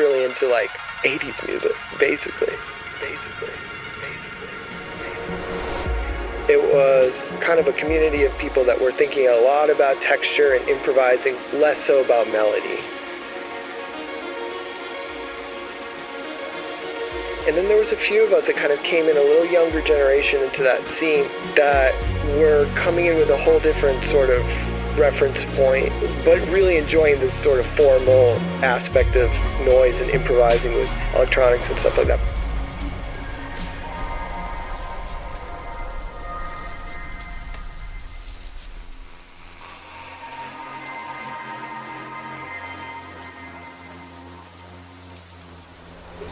really into like 80s music, basically. It was kind of a community of people that were thinking a lot about texture and improvising, less so about melody. And then there was a few of us that kind of came in a little younger generation into that scene that were coming in with a whole different sort of reference point, but really enjoying this sort of formal aspect of noise and improvising with electronics and stuff like that.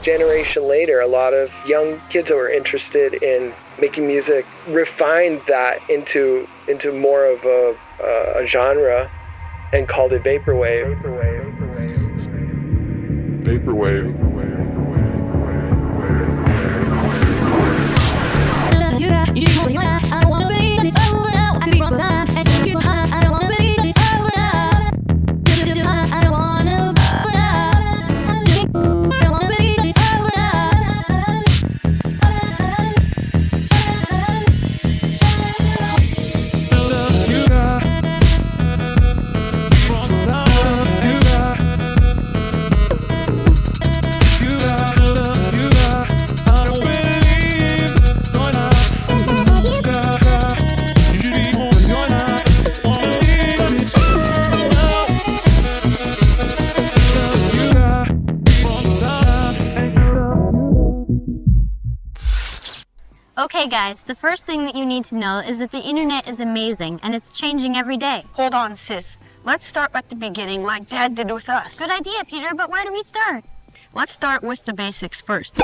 Generation later, a lot of young kids that were interested in making music refined that into more of a genre and called it Vaporwave. Vaporwave. Okay guys, the first thing that you need to know is that the internet is amazing and it's changing every day. Hold on, sis. Let's start at the beginning like Dad did with us. Good idea, Peter, but where do we start? Let's start with the basics first.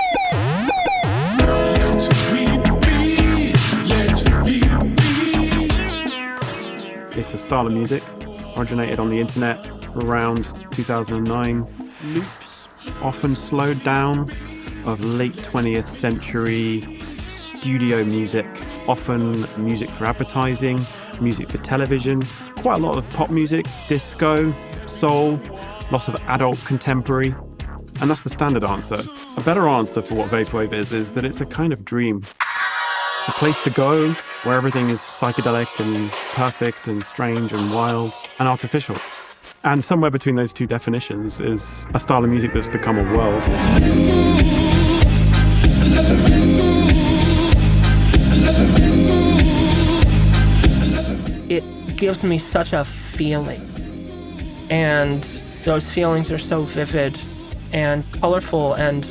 It's a style of music originated on the internet around 2009. Loops, often slowed down, of late 20th century studio music, often music for advertising, music for television, quite a lot of pop music, disco, soul, lots of adult contemporary, and that's the standard answer. A better answer for what Vaporwave is that it's a kind of dream. It's a place to go where everything is psychedelic and perfect and strange and wild and artificial. And somewhere between those two definitions is a style of music that's become a world. It gives me such a feeling, and those feelings are so vivid and colorful and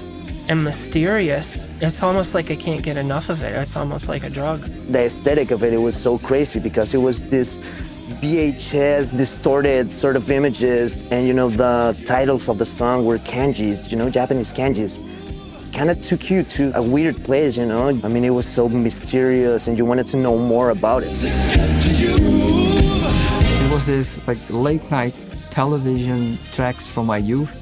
mysterious. It's almost like I can't get enough of it. It's almost like a drug. The aesthetic of it was so crazy because it was this VHS distorted sort of images, and the titles of the song were kanjis, Japanese kanjis. Kind of took you to a weird place, I mean, it was so mysterious and you wanted to know more about it. It was this like late night television tracks from my youth,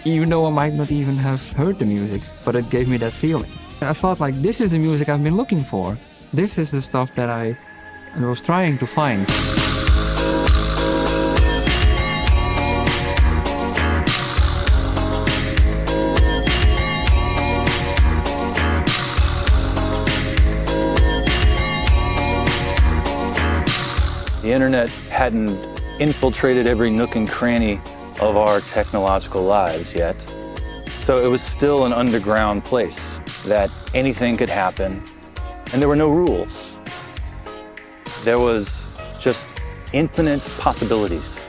even though I might not even have heard the music, but it gave me that feeling. I thought like, this is the music I've been looking for. This is the stuff that I was trying to find. The internet hadn't infiltrated every nook and cranny of our technological lives yet. So it was still an underground place that anything could happen, and there were no rules. There was just infinite possibilities.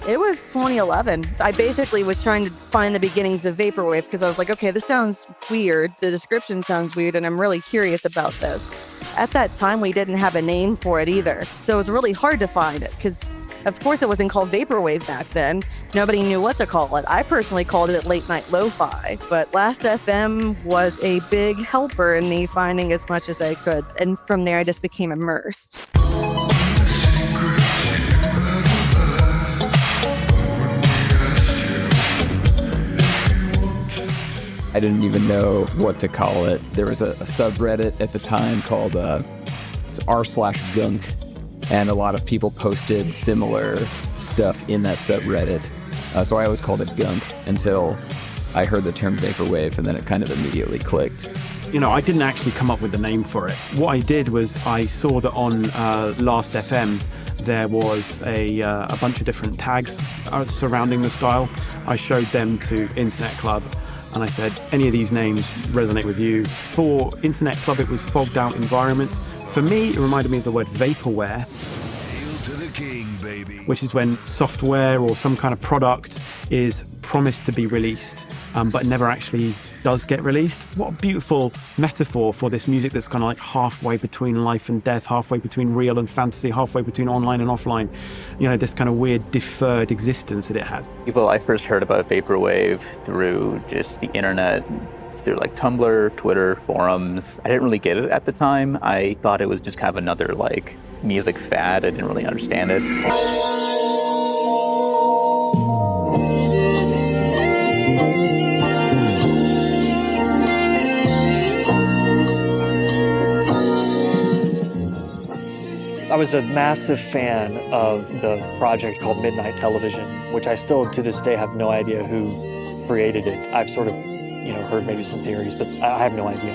It was 2011. I basically was trying to find the beginnings of Vaporwave because I was like, okay, this sounds weird. The description sounds weird, and I'm really curious about this. At that time, we didn't have a name for it either. So it was really hard to find it because, of course, it wasn't called Vaporwave back then. Nobody knew what to call it. I personally called it late night lo-fi, but Last FM was a big helper in me finding as much as I could. And from there, I just became immersed. I didn't even know what to call it. There was a subreddit at the time called it's r/gunk, and a lot of people posted similar stuff in that subreddit. So I always called it gunk until I heard the term vaporwave and then it kind of immediately clicked. You know, I didn't actually come up with the name for it. What I did was I saw that on Last FM there was a bunch of different tags surrounding the style. I showed them to Internet Club and I said, any of these names resonate with you. For Internet Club, it was fogged out environments. For me, it reminded me of the word vaporware, which is when software or some kind of product is promised to be released, but never actually does get released. What a beautiful metaphor for this music that's kind of like halfway between life and death, halfway between real and fantasy, halfway between online and offline. You know, this kind of weird deferred existence that it has. Well, I first heard about vaporwave through just the internet, through like Tumblr, Twitter, forums. I didn't really get it at the time. I thought it was just kind of another like music fad. I didn't really understand it. I was a massive fan of the project called Midnight Television, which I still to this day have no idea who created it. I've sort of, heard maybe some theories, but I have no idea.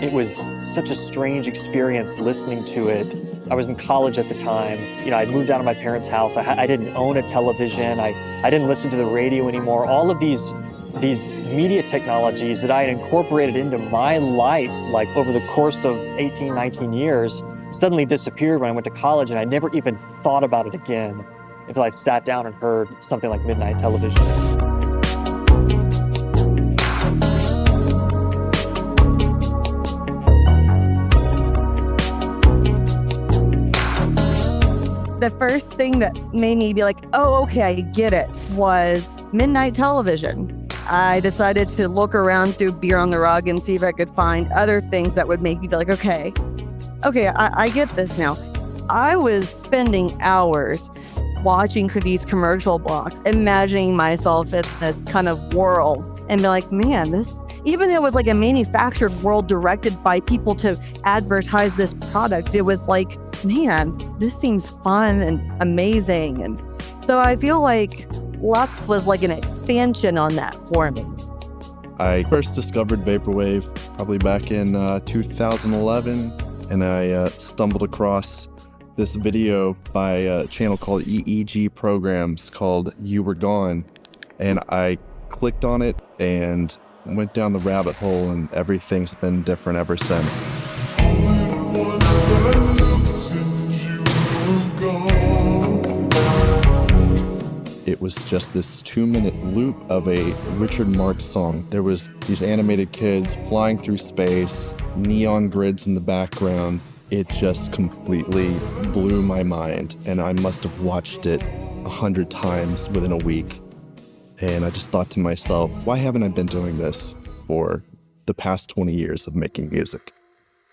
It was such a strange experience listening to it. I was in college at the time. I'd moved out of my parents' house. I didn't own a television. I didn't listen to the radio anymore. All of these media technologies that I had incorporated into my life, like over the course of 18, 19 years, suddenly disappeared when I went to college, and I never even thought about it again until I sat down and heard something like Midnight Television. The first thing that made me be like, oh, okay, I get it, was Midnight Television. I decided to look around through Beer on the Rug and see if I could find other things that would make me be like, okay, I get this now. I was spending hours watching these commercial blocks, imagining myself in this kind of world, and be like, man, this, even though it was like a manufactured world directed by people to advertise this product, it was like, man, this seems fun and amazing. And so I feel like Lux was like an expansion on that for me. I first discovered Vaporwave probably back in 2011, and I stumbled across this video by a channel called EEG Programs called You Were Gone, and I clicked on it and went down the rabbit hole, and everything's been different ever since. It was just this 2-minute loop of a Richard Marx song. There was these animated kids flying through space, neon grids in the background. It just completely blew my mind, and I must have watched it 100 times within a week. And I just thought to myself, why haven't I been doing this for the past 20 years of making music?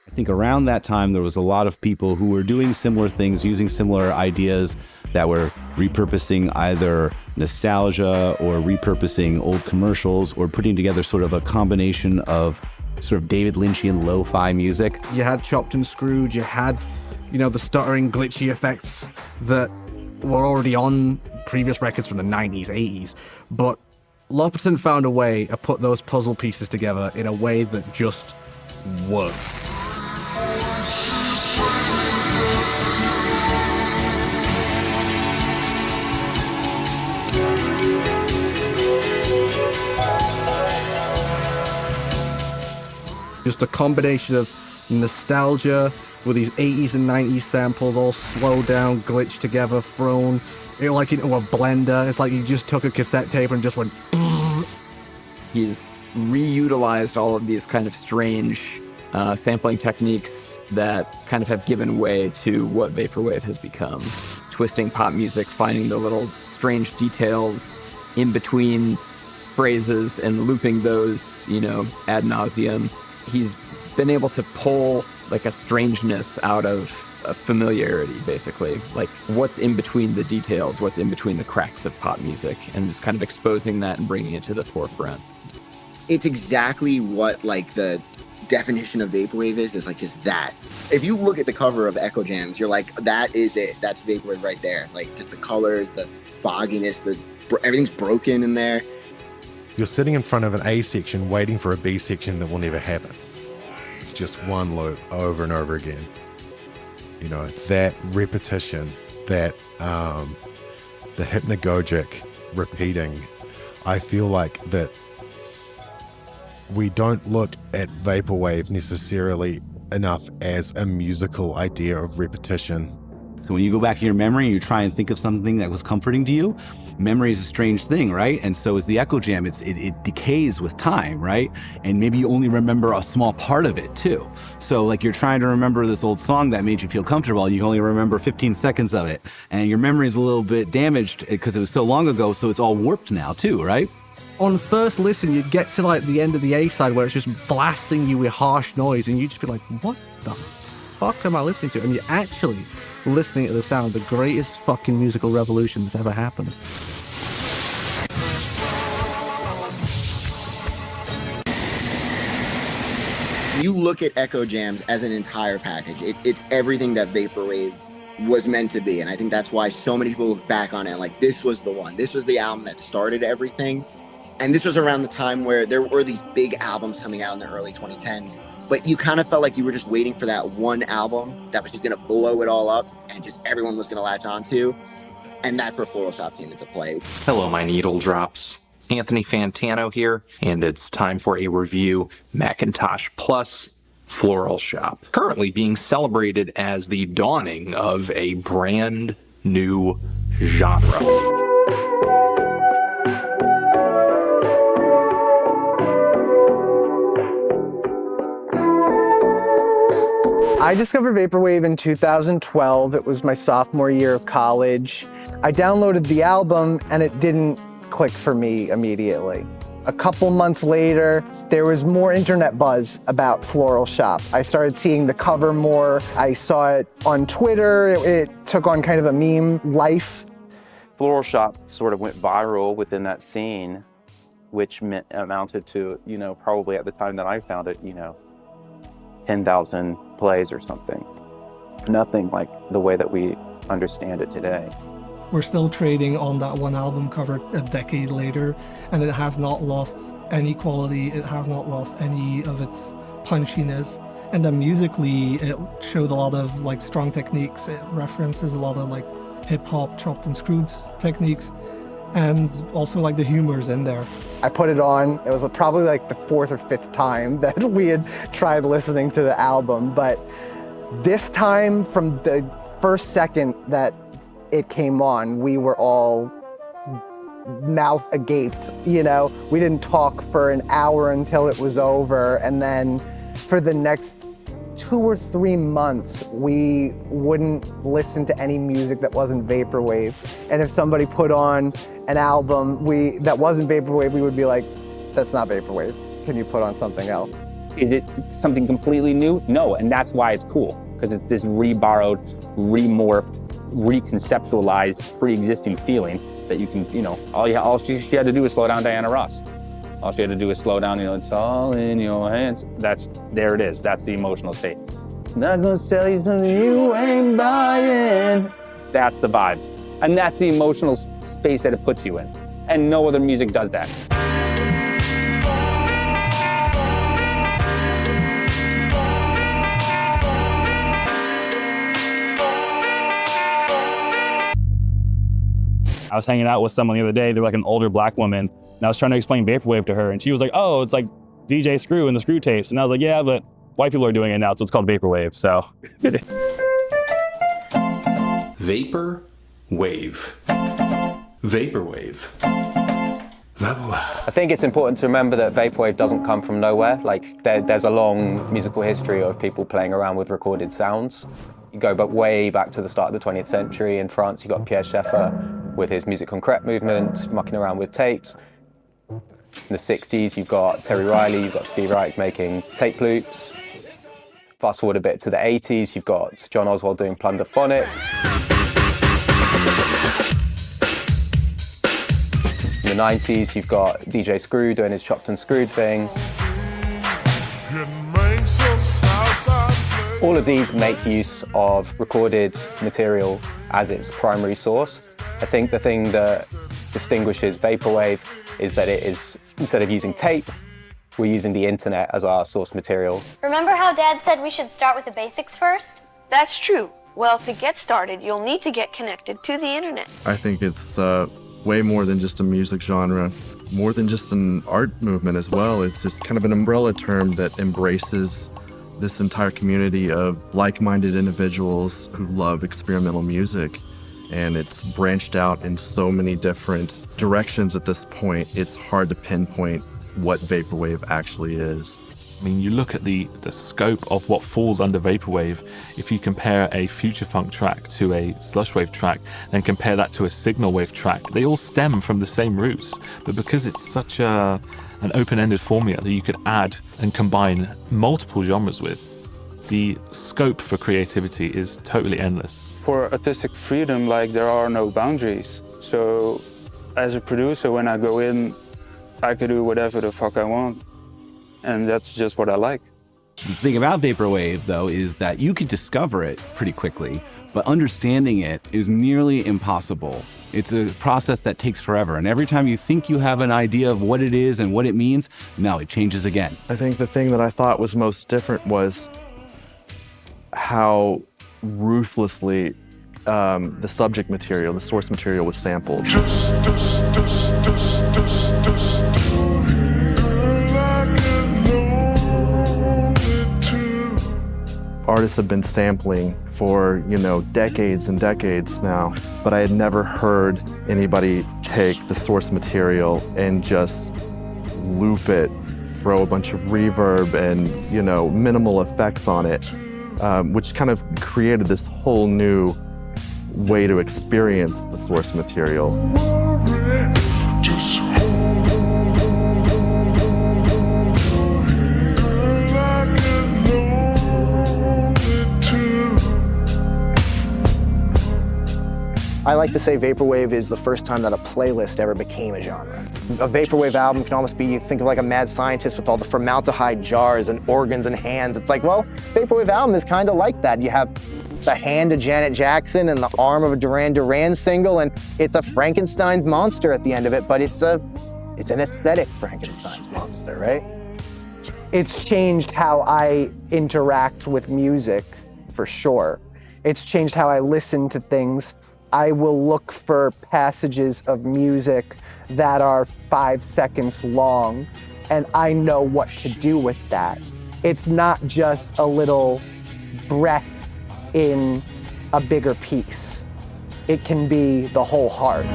I think around that time, there was a lot of people who were doing similar things, using similar ideas that were repurposing either nostalgia or repurposing old commercials or putting together sort of a combination of sort of David Lynchian lo-fi music. You had Chopped and Screwed, you had, the stuttering, glitchy effects that were already on previous records from the 90s, 80s. But Loperton found a way to put those puzzle pieces together in a way that just worked. Just a combination of nostalgia with these 80s and 90s samples all slowed down, glitched together, thrown like into a blender. It's like you just took a cassette tape and just went... He's reutilized all of these kind of strange sampling techniques that kind of have given way to what Vaporwave has become. Twisting pop music, finding the little strange details in between phrases and looping those, ad nauseum. He's been able to pull like a strangeness out of a familiarity, basically, like what's in between the details, what's in between the cracks of pop music, and just kind of exposing that and bringing it to the forefront. It's exactly what like the definition of Vaporwave is like just that. If you look at the cover of Echo Jams, you're like, that is it. That's Vaporwave right there. Like just the colors, the fogginess, everything's broken in there. You're sitting in front of an A section waiting for a B section that will never happen. It's just one loop over and over again. You know, that repetition, that the hypnagogic repeating, I feel like that we don't look at Vaporwave necessarily enough as a musical idea of repetition. So when you go back in your memory and you try and think of something that was comforting to you, memory is a strange thing, right? And so is the echo jam. It decays with time, right? And maybe you only remember a small part of it too. So like you're trying to remember this old song that made you feel comfortable, you only remember 15 seconds of it. And your memory is a little bit damaged because it was so long ago, so it's all warped now too, right? On first listen, you'd get to like the end of the A side where it's just blasting you with harsh noise, and you'd just be like, what the fuck am I listening to? And you're actually listening to the sound of the greatest fucking musical revolution that's ever happened. You look at Echo Jams as an entire package. It's everything that Vaporwave was meant to be. And I think that's why so many people look back on it like this was the one. This was the album that started everything. And this was around the time where there were these big albums coming out in the early 2010s. But you kind of felt like you were just waiting for that one album that was just going to blow it all up and just everyone was going to latch onto. And that's where Floral Shop came into play. Hello, my needle drops. Anthony Fantano here, and it's time for a review. Macintosh Plus Floral Shop. Currently being celebrated as the dawning of a brand new genre. I discovered Vaporwave in 2012. It was my sophomore year of college. I downloaded the album and it didn't click for me immediately. A couple months later, there was more internet buzz about Floral Shop. I started seeing the cover more. I saw it on Twitter. It took on kind of a meme life. Floral Shop sort of went viral within that scene, which amounted to, probably at the time that I found it, 10,000 plays or something. Nothing like the way that we understand it today. We're still trading on that one album cover a decade later, and it has not lost any quality, it has not lost any of its punchiness. And then musically, it showed a lot of strong techniques. It references a lot of hip-hop chopped and screwed techniques, and also the humor's in there. I put it on. It was probably the fourth or fifth time that we had tried listening to the album, but this time, from the first second that it came on, we were all mouth agape, We didn't talk for an hour until it was over, and then for the next 2 or 3 months, we wouldn't listen to any music that wasn't Vaporwave. And if somebody put on an album that wasn't Vaporwave, we would be like, that's not Vaporwave. Can you put on something else? Is it something completely new? No, and that's why it's cool, because it's this reborrowed, remorphed, reconceptualized, pre-existing feeling that you can, all she had to do was slow down Diana Ross. All she had to do is slow down, it's all in your hands. There it is. That's the emotional state. Not gonna sell you something you ain't buying. That's the vibe. And that's the emotional space that it puts you in. And no other music does that. I was hanging out with someone the other day, they were an older black woman, and I was trying to explain Vaporwave to her, and she was like, oh, it's like DJ Screw and the Screw tapes. And I was like, yeah, but white people are doing it now, so it's called Vaporwave, so. Vaporwave. Vaporwave. I think it's important to remember that Vaporwave doesn't come from nowhere. There's a long musical history of people playing around with recorded sounds. You go way back to the start of the 20th century. In France, you got Pierre Schaeffer with his musique concrète movement, mucking around with tapes. In the 60s, you've got Terry Riley, you've got Steve Reich making tape loops. Fast forward a bit to the 80s, you've got John Oswald doing plunderphonics. In the 90s, you've got DJ Screw doing his chopped and screwed thing. All of these make use of recorded material as its primary source. I think the thing that distinguishes Vaporwave is that it is, instead of using tape, we're using the internet as our source material. Remember how Dad said we should start with the basics first? That's true. Well, to get started, you'll need to get connected to the internet. I think it's way more than just a music genre, more than just an art movement as well. It's just kind of an umbrella term that embraces this entire community of like-minded individuals who love experimental music. And it's branched out in so many different directions at this point, it's hard to pinpoint what Vaporwave actually is. I mean, you look at the scope of what falls under Vaporwave. If you compare a future funk track to a slushwave track, then compare that to a signal wave track, they all stem from the same roots. But because it's such an open-ended formula that you could add and combine multiple genres with, the scope for creativity is totally endless. For artistic freedom, like, there are no boundaries. So as a producer, when I go in, I can do whatever the fuck I want. And that's just what I like. The thing about Vaporwave, though, is that you can discover it pretty quickly, but understanding it is nearly impossible. It's a process that takes forever, and every time you think you have an idea of what it is and what it means, no, it changes again. I think the thing that I thought was most different was how ruthlessly the subject material, the source material was sampled. Artists have been sampling for, decades and decades now, but I had never heard anybody take the source material and just loop it, throw a bunch of reverb and, minimal effects on it, which kind of created this whole new way to experience the source material. I like to say Vaporwave is the first time that a playlist ever became a genre. A Vaporwave album can almost be, you think of like a mad scientist with all the formaldehyde jars and organs and hands. It's like, well, Vaporwave album is kind of like that. You have the hand of Janet Jackson and the arm of a Duran Duran single, and it's a Frankenstein's monster at the end of it, but it's an aesthetic Frankenstein's monster, right? It's changed how I interact with music, for sure. It's changed how I listen to things. I will look for passages of music that are 5 seconds long, and I know what to do with that. It's not just a little breath in a bigger piece. It can be the whole heart.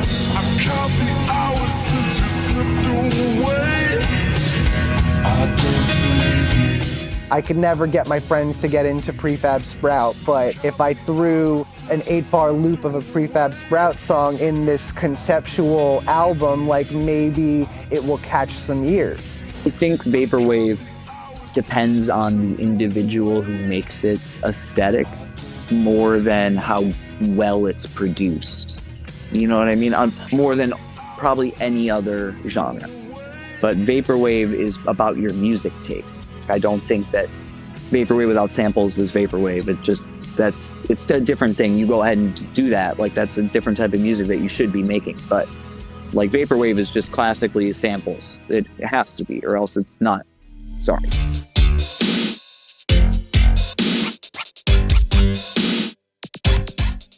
I could never get my friends to get into Prefab Sprout, but if I threw an 8-bar loop of a Prefab Sprout song in this conceptual album, like maybe it will catch some ears. I think Vaporwave depends on the individual who makes it aesthetic more than how well it's produced. You know what I mean? More than probably any other genre. But Vaporwave is about your music taste. I don't think that Vaporwave without samples is Vaporwave. It's a different thing. You go ahead and do that. Like, that's a different type of music that you should be making. But like, Vaporwave is just classically samples. It has to be, or else it's not. Sorry.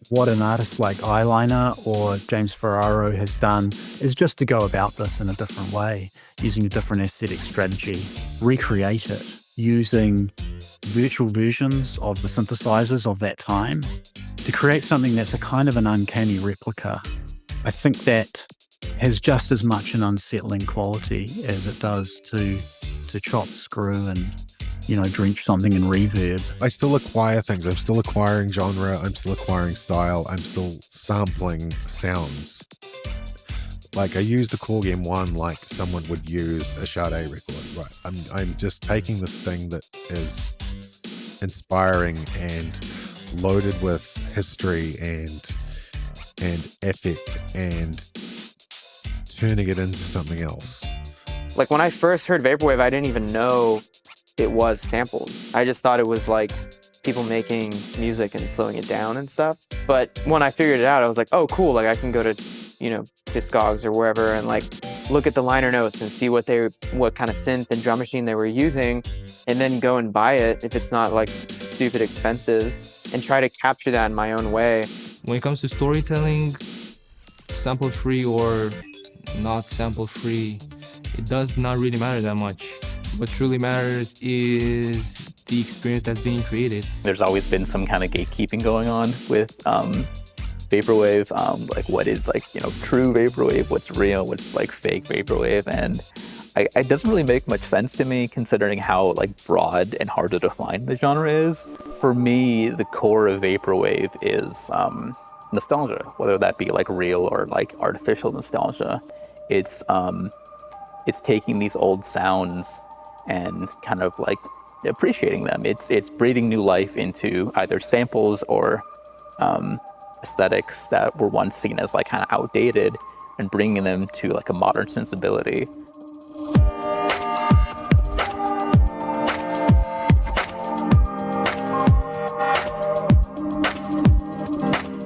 What an artist like Eyeliner or James Ferraro has done is just to go about this in a different way, using a different aesthetic strategy, recreate it, using virtual versions of the synthesizers of that time to create something that's a kind of an uncanny replica. I think that has just as much an unsettling quality as it does to chop, screw, and drench something in reverb. I still acquire things. I'm still acquiring genre. I'm still acquiring style. I'm still sampling sounds. Like, I use the Core Game 1 like someone would use a Sade record, right? I'm just taking this thing that is inspiring and loaded with history and effect and turning it into something else. Like, when I first heard Vaporwave, I didn't even know it was sampled. I just thought it was like people making music and slowing it down and stuff. But when I figured it out, I was like, oh, cool. Like, I can go to Discogs or wherever, and like look at the liner notes and see what kind of synth and drum machine they were using, and then go and buy it if it's not like stupid expensive, and try to capture that in my own way. When it comes to storytelling, sample free or not sample free, it does not really matter that much. What truly matters is the experience that's being created. There's always been some kind of gatekeeping going on with Vaporwave, like what is true Vaporwave, what's real, what's like fake Vaporwave, and it doesn't really make much sense to me considering how broad and hard to define the genre is. For me, the core of Vaporwave is nostalgia, whether that be real or artificial nostalgia. It's taking these old sounds and kind of appreciating them. It's breathing new life into either samples or aesthetics that were once seen as kind of outdated, and bringing them to a modern sensibility.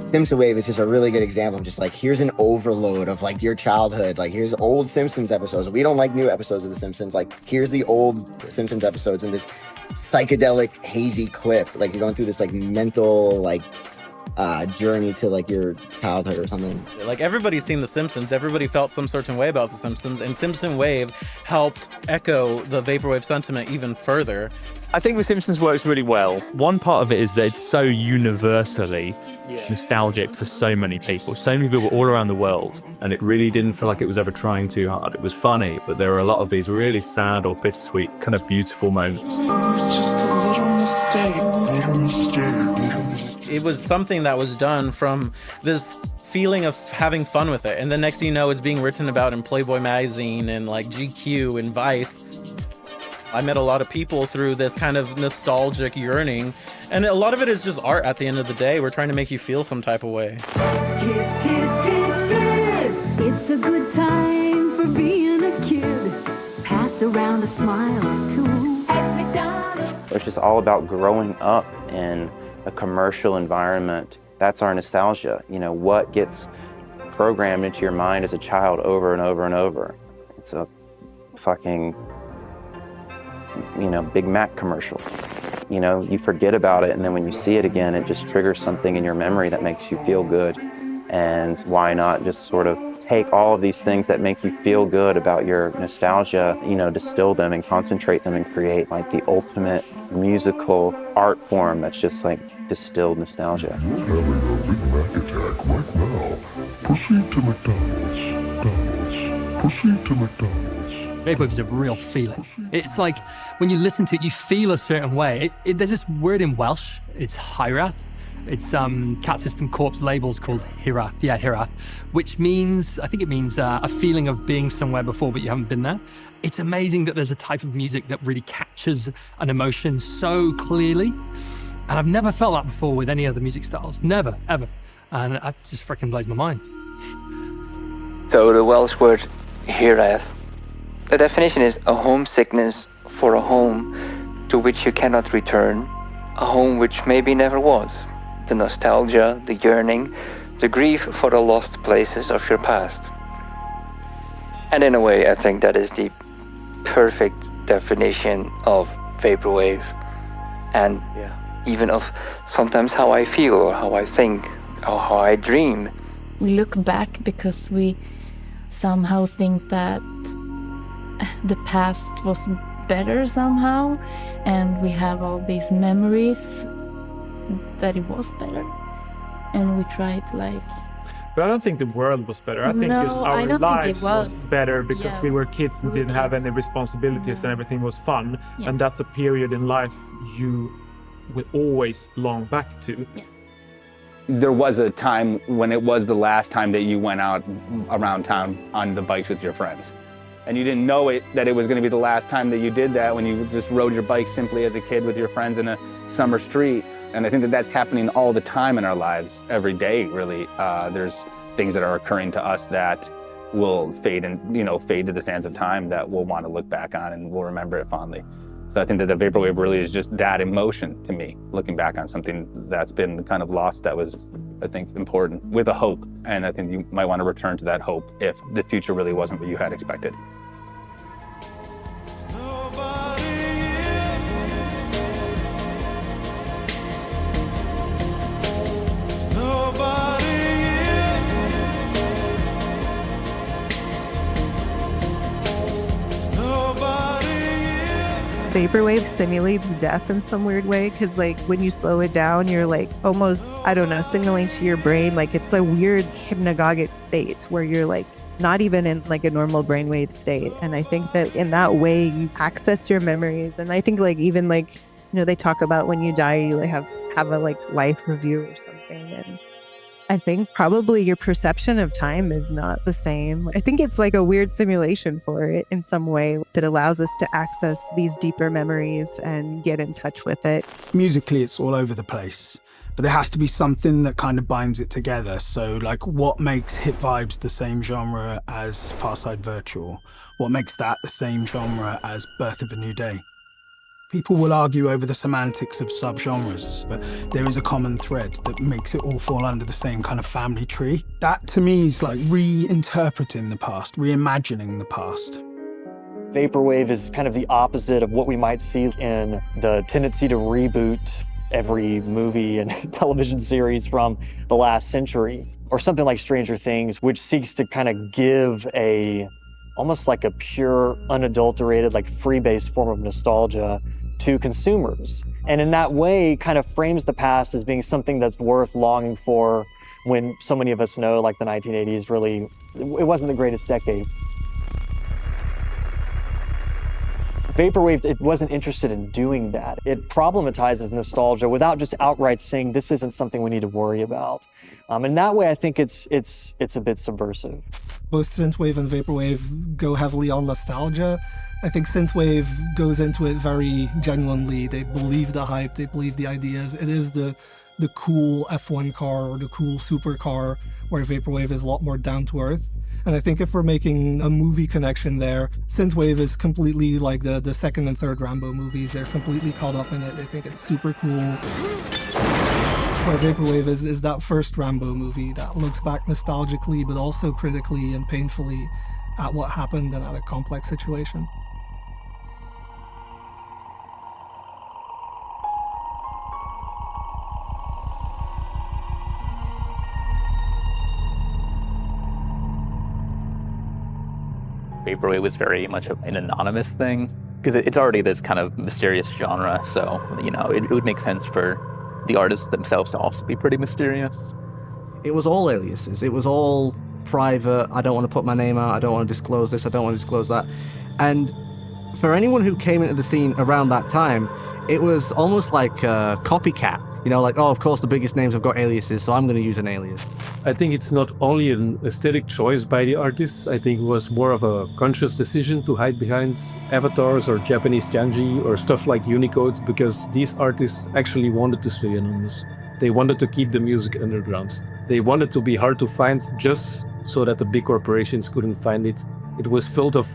Simpson Wave is just a really good example of just here's an overload of your childhood. Here's old Simpsons episodes. We don't like new episodes of The Simpsons. Here's the old Simpsons episodes in this psychedelic, hazy clip. You're going through this mental journey to your childhood or something. Everybody's seen The Simpsons. Everybody felt some certain way about The Simpsons, and Simpson Wave helped echo the Vaporwave sentiment even further. I think The Simpsons works really well. One part of it is that it's so universally nostalgic for so many people. So many people all around the world. And it really didn't feel like it was ever trying too hard. It was funny, but there were a lot of these really sad or bittersweet, kind of beautiful moments. It was something that was done from this feeling of having fun with it. And the next thing you know, it's being written about in Playboy magazine and GQ and Vice. I met a lot of people through this kind of nostalgic yearning, and a lot of it is just art at the end of the day. We're trying to make you feel some type of way. Kiss, kiss, kiss, kiss. It's a good time for being a kid. Pass around a smile too at McDonald's. It's just all about growing up in a commercial environment. That's our nostalgia. What gets programmed into your mind as a child over and over and over. It's a fucking Big Mac commercial. You forget about it, and then when you see it again, it just triggers something in your memory that makes you feel good. And why not just sort of take all of these things that make you feel good about your nostalgia, distill them and concentrate them and create the ultimate musical art form that's just distilled nostalgia. You're having a Big Mac attack right now. Proceed to McDonald's. Proceed to McDonald's. Vaporwave is a real feeling. It's when you listen to it, you feel a certain way. There's this word in Welsh, it's Hiraeth. It's Cat System Corp's labels called Hiraeth, Hiraeth, which means, I think it means a feeling of being somewhere before, but you haven't been there. It's amazing that there's a type of music that really captures an emotion so clearly. And I've never felt that before with any other music styles, never, ever. And it just freaking blows my mind. So the Welsh word Hiraeth, the definition is a homesickness for a home to which you cannot return, a home which maybe never was. The nostalgia, the yearning, the grief for the lost places of your past. And in a way, I think that is the perfect definition of Vaporwave, and even of sometimes how I feel or how I think or how I dream. We look back because we somehow think that the past was better somehow, and we have all these memories that it was better, and we tried But I don't think the world was better. I think just our lives was better because we were kids and didn't have any responsibilities and everything was fun. And that's a period in life you will always long back to. There was a time when it was the last time that you went out around town on the bikes with your friends. And you didn't know that it was going to be the last time that you did that when you just rode your bike simply as a kid with your friends in a summer street. And I think that that's happening all the time in our lives, every day, really. There's things that are occurring to us that will fade to the sands of time that we'll want to look back on and we'll remember it fondly. So I think that the vaporwave really is just that emotion to me, looking back on something that's been kind of lost that was, I think, important, with a hope. And I think you might want to return to that hope if the future really wasn't what you had expected. Vaporwave simulates death in some weird way because like when you slow it down, you're like almost, I don't know, signaling to your brain like it's a weird hypnagogic state where you're like not even in like a normal brainwave state. And I think that in that way you access your memories. And I think like even like, you know, they talk about when you die, you like have a like life review or something. And I think probably your perception of time is not the same. I think it's like a weird simulation for it in some way that allows us to access these deeper memories and get in touch with it. Musically, it's all over the place, but there has to be something that kind of binds it together. So like what makes Hip Vibes the same genre as Farside Virtual? What makes that the same genre as Birth of a New Day? People will argue over the semantics of subgenres, but there is a common thread that makes it all fall under the same kind of family tree. That to me is like reinterpreting the past, reimagining the past. Vaporwave is kind of the opposite of what we might see in the tendency to reboot every movie and television series from the last century, or something like Stranger Things, which seeks to kind of give almost like a pure, unadulterated, like free-based form of nostalgia to consumers. And in that way, kind of frames the past as being something that's worth longing for when so many of us know like the 1980s really, it wasn't the greatest decade. Vaporwave, it wasn't interested in doing that. It problematizes nostalgia without just outright saying this isn't something we need to worry about. And that way, I think it's a bit subversive. Both synthwave and vaporwave go heavily on nostalgia. I think synthwave goes into it very genuinely. They believe the hype, they believe the ideas. It is the cool F1 car or the cool supercar, where vaporwave is a lot more down to earth. And I think if we're making a movie connection there, synthwave is completely like the second and third Rambo movies. They're completely caught up in it. They think it's super cool. Where vaporwave is that first Rambo movie that looks back nostalgically, but also critically and painfully at what happened and at a complex situation. Vaporwave was very much an anonymous thing because it's already this kind of mysterious genre. So, you know, it would make sense for the artists themselves to also be pretty mysterious. It was all aliases. It was all private. I don't want to put my name out. I don't want to disclose this. I don't want to disclose that. And for anyone who came into the scene around that time, it was almost like a copycat. You know, like, oh, of course the biggest names have got aliases, so I'm going to use an alias. I think it's not only an aesthetic choice by the artists. I think it was more of a conscious decision to hide behind avatars or Japanese kanji or stuff like Unicodes, because these artists actually wanted to stay anonymous. They wanted to keep the music underground. They wanted to be hard to find just so that the big corporations couldn't find it. It was filled of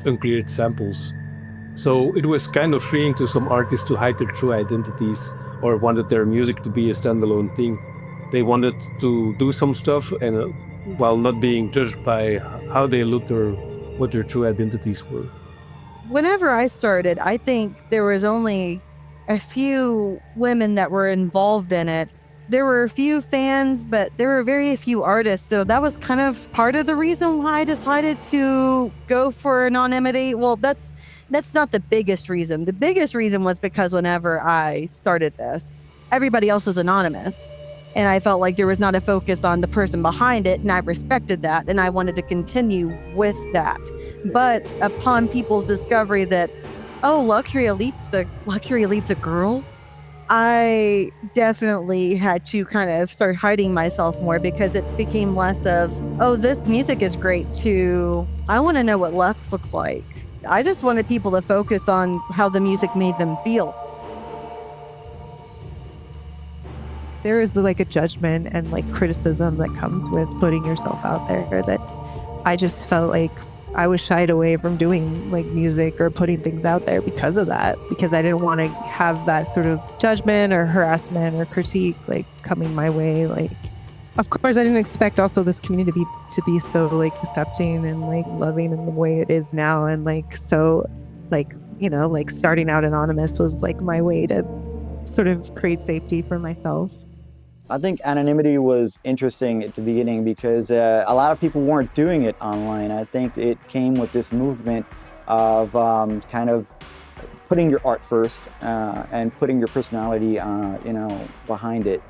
uncleared samples. So it was kind of freeing to some artists to hide their true identities or wanted their music to be a standalone thing. They wanted to do some stuff and while not being judged by how they looked or what their true identities were. Whenever I started, I think there was only a few women that were involved in it. There were a few fans, but there were very few artists. So that was kind of part of the reason why I decided to go for anonymity. Well, that's not the biggest reason. The biggest reason was because whenever I started this, everybody else was anonymous. And I felt like there was not a focus on the person behind it, and I respected that, and I wanted to continue with that. But upon people's discovery that, oh, Luxury Elite's a girl, I definitely had to kind of start hiding myself more because it became less of, oh, this music is great, to, I want to know what Lux looks like. I just wanted people to focus on how the music made them feel. There is like a judgment and like criticism that comes with putting yourself out there that I just felt like I was shied away from doing like music or putting things out there because of that, because I didn't want to have that sort of judgment or harassment or critique like coming my way. Like, of course, I didn't expect also this community to be so like accepting and like loving in the way it is now. And like, so like, you know, like starting out anonymous was like my way to sort of create safety for myself. I think anonymity was interesting at the beginning because a lot of people weren't doing it online. I think it came with this movement of kind of putting your art first and putting your personality, you know, behind it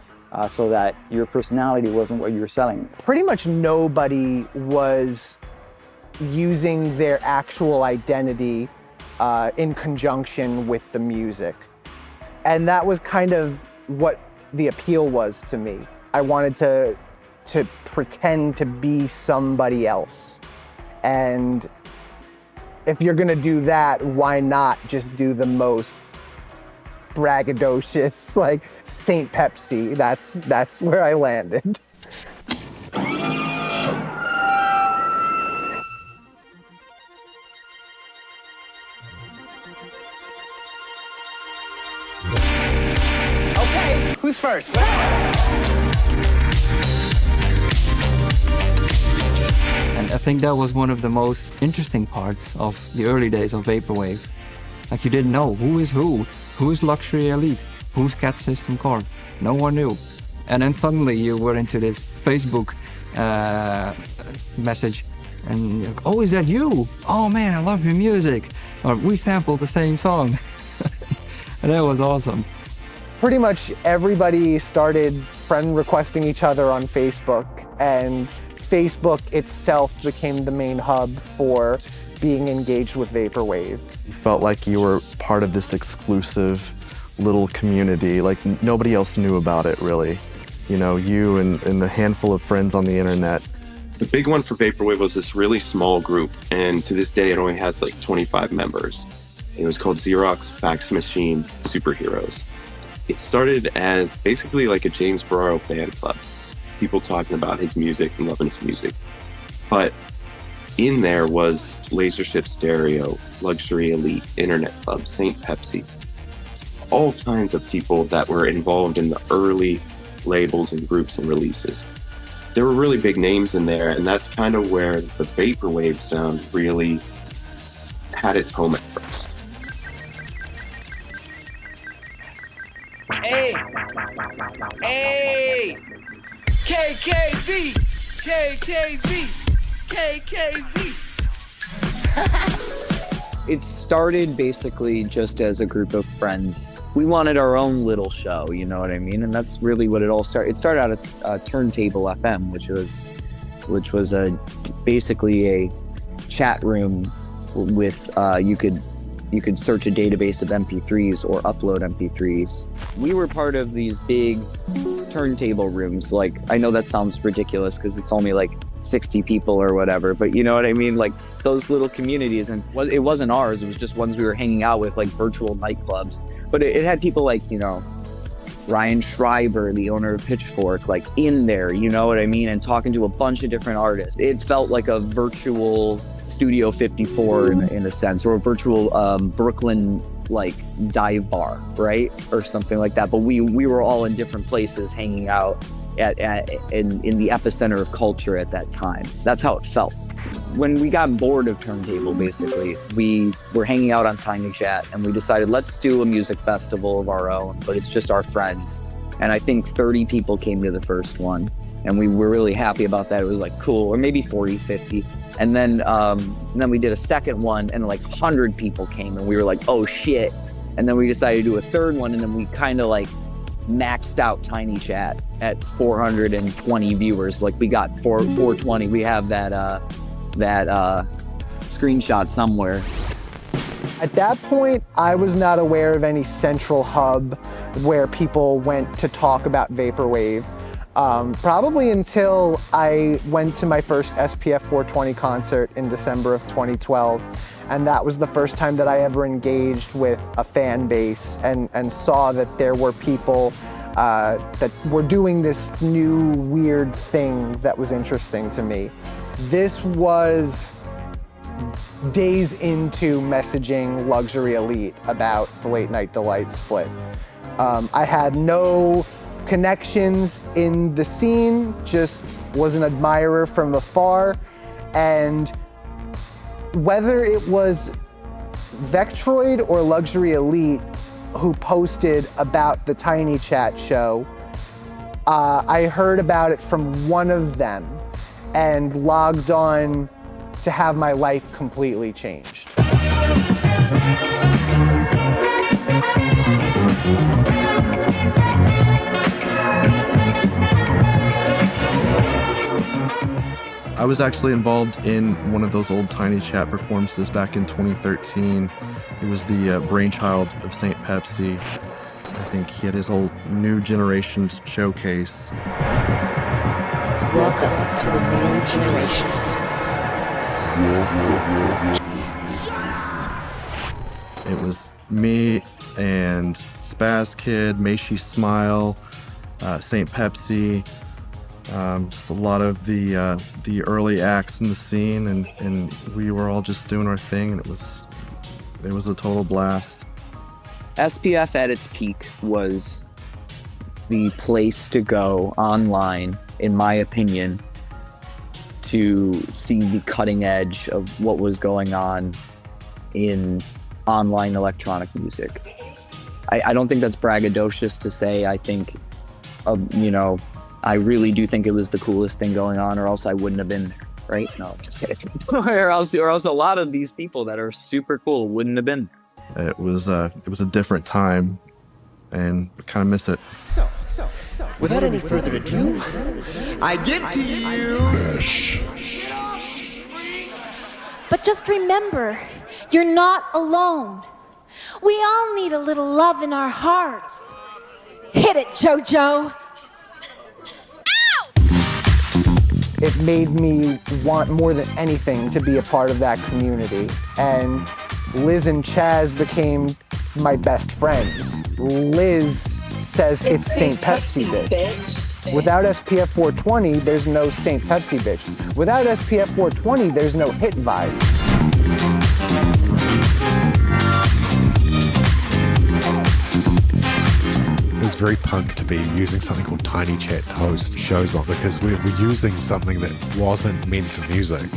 so that your personality wasn't what you were selling. Pretty much nobody was using their actual identity in conjunction with the music. And that was kind of what the appeal was to me. I wanted to pretend to be somebody else. And if you're gonna do that, why not just do the most braggadocious, like Saint Pepsi? That's where I landed. Okay, who's first? And I think that was one of the most interesting parts of the early days of Vaporwave. Like, you didn't know who is Luxury Elite, who's Cat System Core. No one knew. And then suddenly you were into this Facebook message and you're like, oh, is that you? Oh man, I love your music. Or we sampled the same song. And that was awesome. Pretty much everybody started friend requesting each other on Facebook, and Facebook itself became the main hub for being engaged with Vaporwave. You felt like you were part of this exclusive little community, like nobody else knew about it really. You know, you and a handful of friends on the internet. The big one for Vaporwave was this really small group, and to this day it only has like 25 members. It was called Xerox Fax Machine Superheroes. It started as basically like a James Ferraro fan club. People talking about his music and loving his music. But in there was Lasership Stereo, Luxury Elite, Internet Club, Saint Pepsi. All kinds of people that were involved in the early labels and groups and releases. There were really big names in there, and that's kind of where the Vaporwave sound really had its home at first. Hey! Hey! KKV! KKV! KKV! It started basically just as a group of friends. We wanted our own little show, you know what I mean? And that's really what it all started. It started out at Turntable FM, which was basically a chat room with you could search a database of MP3s or upload MP3s. We were part of these big turntable rooms. Like, I know that sounds ridiculous because it's only like 60 people or whatever, but you know what I mean? Like those little communities, and it wasn't ours, it was just ones we were hanging out with, like virtual nightclubs. But it had people like, you know, Ryan Schreiber, the owner of Pitchfork, like in there, you know what I mean? And talking to a bunch of different artists. It felt like a virtual Studio 54 in a sense, or a virtual Brooklyn like dive bar, right? Or something like that. But we were all in different places hanging out in the epicenter of culture at that time. That's how it felt. When we got bored of Turntable, basically, we were hanging out on Tiny Chat and we decided, let's do a music festival of our own, but it's just our friends. And I think 30 people came to the first one. And we were really happy about that. It was like cool, or maybe 40, 50. And then we did a second one and like 100 people came and we were like, oh shit. And then we decided to do a third one, and then we kind of like maxed out Tiny Chat at 420 viewers. Like we got 420. We have that screenshot somewhere. At that point, I was not aware of any central hub where people went to talk about Vaporwave. Probably until I went to my first SPF 420 concert in December of 2012. And that was the first time that I ever engaged with a fan base and saw that there were people that were doing this new weird thing that was interesting to me. This was days into messaging Luxury Elite about the Late Night Delight split. I had no connections in the scene, just was an admirer from afar. And whether it was Vectroid or Luxury Elite who posted about the Tiny Chat show, I heard about it from one of them and logged on to have my life completely changed. I was actually involved in one of those old Tiny Chat performances back in 2013. It was the brainchild of St. Pepsi. I think he had his whole new generation's showcase. Welcome to the new generation. It was me and Spaz Kid, Meishi Smile, St. Pepsi, just a lot of the early acts in the scene, and we were all just doing our thing, and it was a total blast. SPF at its peak was the place to go online, in my opinion, to see the cutting edge of what was going on in online electronic music. I don't think that's braggadocious to say. I think, I really do think it was the coolest thing going on, or else I wouldn't have been there, right? No, just kidding. or else a lot of these people that are super cool wouldn't have been there. It was a different time, and I kind of miss it. So, without any further ado, I give to you. But just remember, you're not alone. We all need a little love in our hearts. Hit it, JoJo. It made me want more than anything to be a part of that community. And Liz and Chaz became my best friends. Liz says it's St. Pepsi bitch. Without SPF 420, there's no St. Pepsi bitch. Without SPF 420, there's no hit vibes. It was very punk to be using something called Tiny Chat to host shows on, because we were using something that wasn't meant for music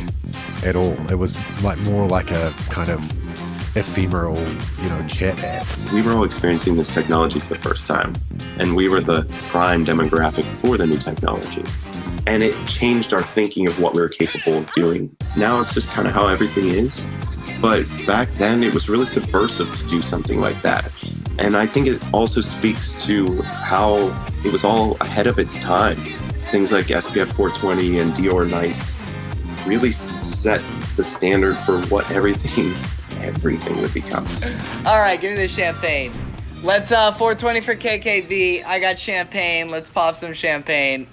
at all. It was more like a kind of ephemeral, chat app. We were all experiencing this technology for the first time, and we were the prime demographic for the new technology. And it changed our thinking of what we were capable of doing. Now it's just kind of how everything is. But back then it was really subversive to do something like that. And I think it also speaks to how it was all ahead of its time. Things like SPF 420 and Dior Nights really set the standard for what everything would become. All right, give me the champagne. Let's 420 for KKV. I got champagne. Let's pop some champagne.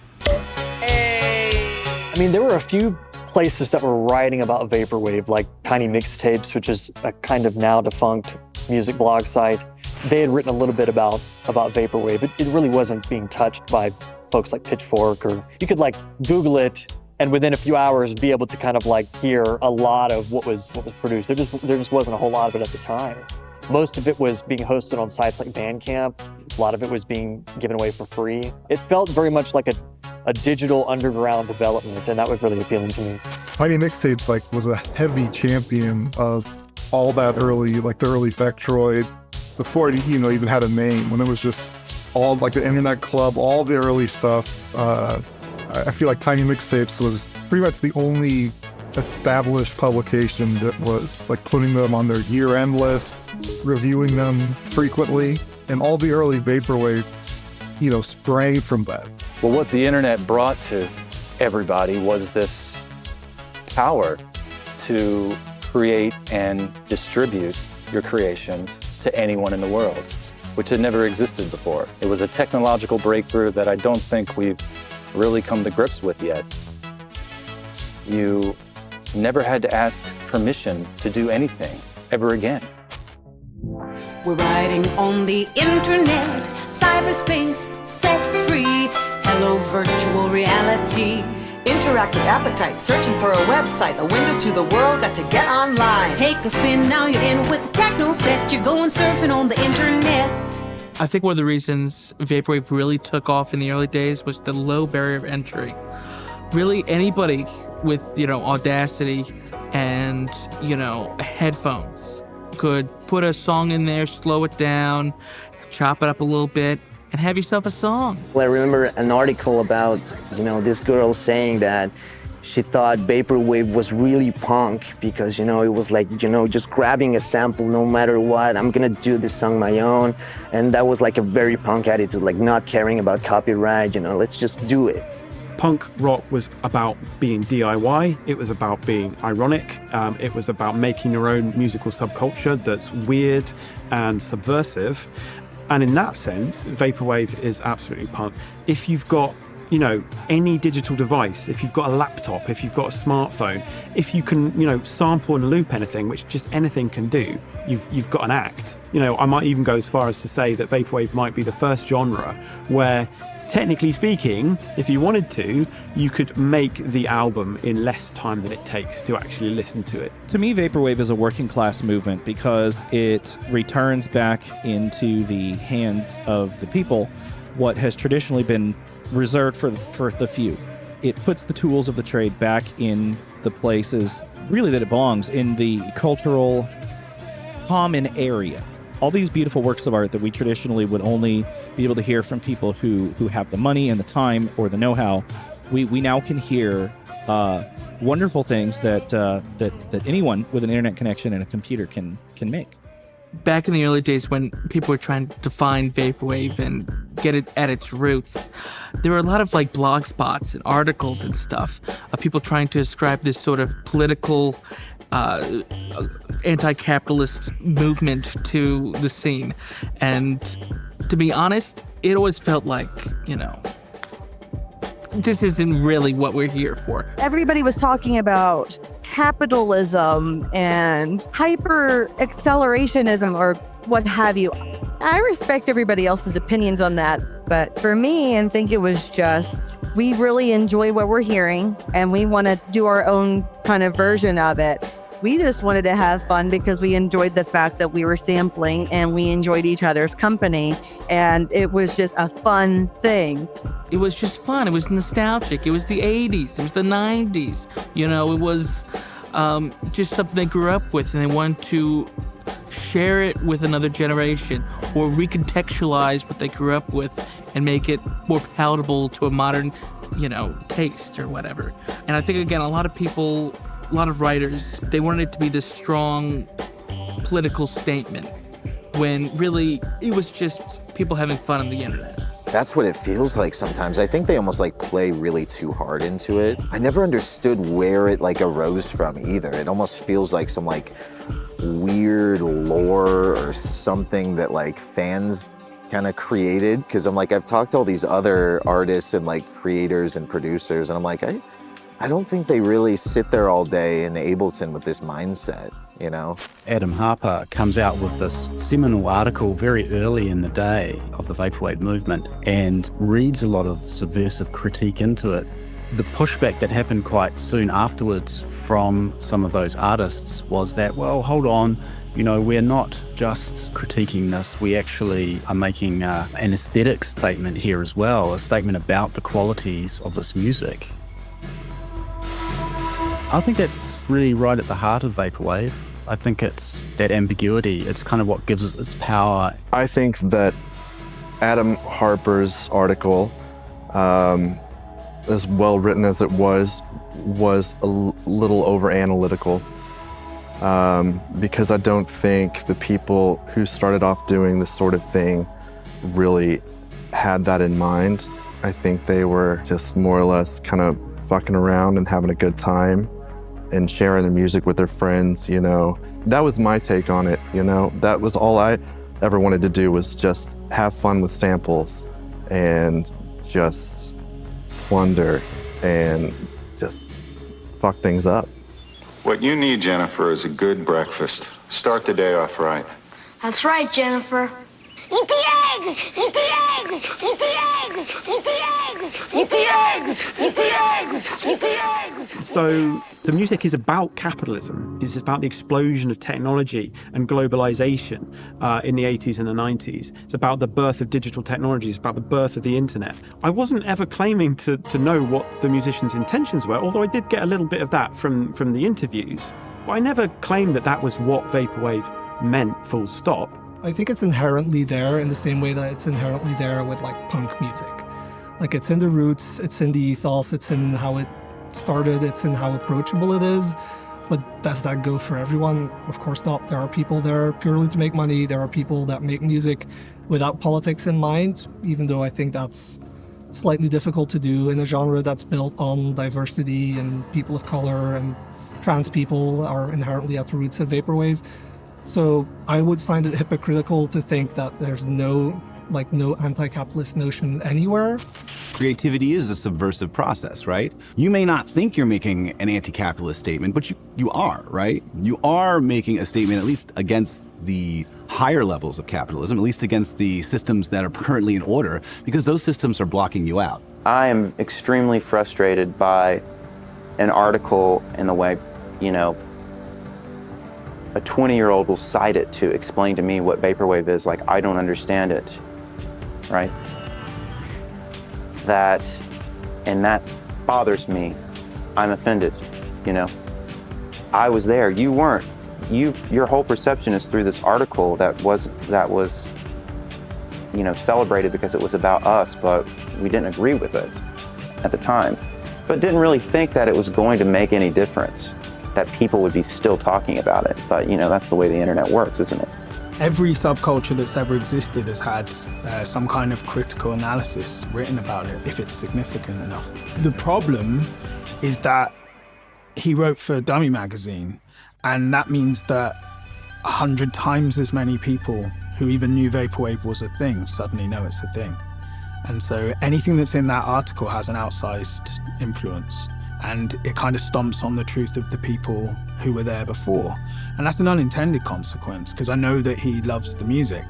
Hey! I mean, there were a few places that were writing about Vaporwave, like Tiny Mixtapes, which is a kind of now defunct music blog site. They had written a little bit about Vaporwave. It really wasn't being touched by folks like Pitchfork, or you could Google it and within a few hours be able to kind of hear a lot of what was produced. There just wasn't a whole lot of it at the time. Most of it was being hosted on sites like Bandcamp. A lot of it was being given away for free. It felt very much like a digital underground development, and that was really appealing to me. Tiny Mixtapes was a heavy champion of all that early, the early Vectroid, before it even had a name, when it was just all the Internet Club, all the early stuff. I feel like Tiny Mixtapes was pretty much the only established publication that was putting them on their year-end list, reviewing them frequently, and all the early Vaporwave, sprang from that. Well, what the internet brought to everybody was this power to create and distribute your creations to anyone in the world, which had never existed before. It was a technological breakthrough that I don't think we've really come to grips with yet. You never had to ask permission to do anything ever again. We're riding on the internet, cyberspace, set free. Hello, virtual reality. Interactive appetite, searching for a website, a window to the world, got to get online. Take a spin, now you're in with the techno set. You're going surfing on the internet. I think one of the reasons Vaporwave really took off in the early days was the low barrier of entry. Really, anybody with, Audacity and, headphones could put a song in there, slow it down, chop it up a little bit, and have yourself a song. Well, I remember an article about, this girl saying that she thought Vaporwave was really punk because, it was like, just grabbing a sample no matter what. I'm gonna do this song my own. And that was like a very punk attitude, like not caring about copyright, let's just do it. Punk rock was about being DIY, it was about being ironic, it was about making your own musical subculture that's weird and subversive. And in that sense, Vaporwave is absolutely punk. If you've got, any digital device, if you've got a laptop, if you've got a smartphone, if you can, sample and loop anything, which just anything can do, you've got an act. I might even go as far as to say that Vaporwave might be the first genre where, technically speaking, if you wanted to, you could make the album in less time than it takes to actually listen to it. To me, Vaporwave is a working class movement because it returns back into the hands of the people what has traditionally been reserved for the few. It puts the tools of the trade back in the places really that it belongs, in the cultural common area. All these beautiful works of art that we traditionally would only be able to hear from people who have the money and the time or the know-how, we now can hear wonderful things that anyone with an internet connection and a computer can make. Back in the early days when people were trying to find Vaporwave and get it at its roots, there were a lot of blog spots and articles and stuff of people trying to ascribe this sort of political anti-capitalist movement to the scene. And to be honest, it always felt like, this isn't really what we're here for. Everybody was talking about capitalism and hyper accelerationism or what have you. I respect everybody else's opinions on that, but for me, I think it was just, we really enjoy what we're hearing and we want to do our own kind of version of it. We just wanted to have fun because we enjoyed the fact that we were sampling and we enjoyed each other's company, and it was just a fun thing. It was just fun. It was nostalgic. It was the 80s. It was the 90s. It was just something they grew up with, and they wanted to share it with another generation or recontextualize what they grew up with and make it more palatable to a modern, taste or whatever. And I think, again, a lot of writers, they wanted it to be this strong political statement when really it was just people having fun on the internet. That's what it feels like sometimes. I think they almost play really too hard into it. I never understood where it arose from either. It almost feels like some weird lore or something that fans kind of created. Because I'm I've talked to all these other artists and creators and producers, and I'm I don't think they really sit there all day in Ableton with this mindset, Adam Harper comes out with this seminal article very early in the day of the Vaporwave movement and reads a lot of subversive critique into it. The pushback that happened quite soon afterwards from some of those artists was that, well, hold on, we're not just critiquing this, we actually are making an aesthetic statement here as well, a statement about the qualities of this music. I think that's really right at the heart of Vaporwave. I think it's that ambiguity. It's kind of what gives it its power. I think that Adam Harper's article, as well written as it was a little over analytical. Because I don't think the people who started off doing this sort of thing really had that in mind. I think they were just more or less kind of fucking around and having a good time and sharing the music with their friends, That was my take on it, That was all I ever wanted to do, was just have fun with samples and just plunder and just fuck things up. What you need, Jennifer, is a good breakfast. Start the day off right. That's right, Jennifer. Eat the So the music is about capitalism. It's about the explosion of technology and globalization in the 80s and the 90s. It's about the birth of digital technology. It's about the birth of the internet. I wasn't ever claiming to know what the musicians' intentions were, although I did get a little bit of that from the interviews. But I never claimed that that was what Vaporwave meant, full stop. I think it's inherently there in the same way that it's inherently there with like punk music. Like it's in the roots, it's in the ethos, it's in how it started, it's in how approachable it is. But does that go for everyone? Of course not. There are people there purely to make money. There are people that make music without politics in mind, even though I think that's slightly difficult to do in a genre that's built on diversity, and people of color and trans people are inherently at the roots of Vaporwave. So I would find it hypocritical to think that there's no anti-capitalist notion anywhere. Creativity is a subversive process, right? You may not think you're making an anti-capitalist statement, but you are, right? You are making a statement at least against the higher levels of capitalism, at least against the systems that are currently in order, because those systems are blocking you out. I am extremely frustrated by an article in the way, a 20-year-old will cite it to explain to me what Vaporwave is. Like, I don't understand it, right? And that bothers me. I'm offended, I was there, you weren't. Your whole perception is through this article that was celebrated because it was about us, but we didn't agree with it at the time. But didn't really think that it was going to make any difference, that people would be still talking about it. But that's the way the internet works, isn't it? Every subculture that's ever existed has had some kind of critical analysis written about it, if it's significant enough. The problem is that he wrote for Dummy magazine, and that means that 100 times as many people who even knew Vaporwave was a thing suddenly know it's a thing. And so anything that's in that article has an outsized influence, and it kind of stomps on the truth of the people who were there before. And that's an unintended consequence, because I know that he loves the music,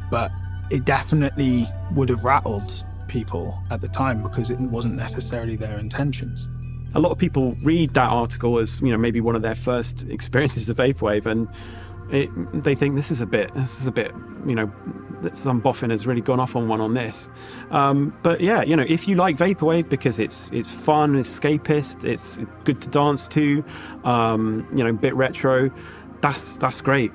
but it definitely would have rattled people at the time because it wasn't necessarily their intentions. A lot of people read that article as, maybe one of their first experiences of Vaporwave, and they think this is a bit, some boffin has really gone off on one on this. But yeah, if you like Vaporwave because it's fun, it's escapist, it's good to dance to, bit retro, that's great.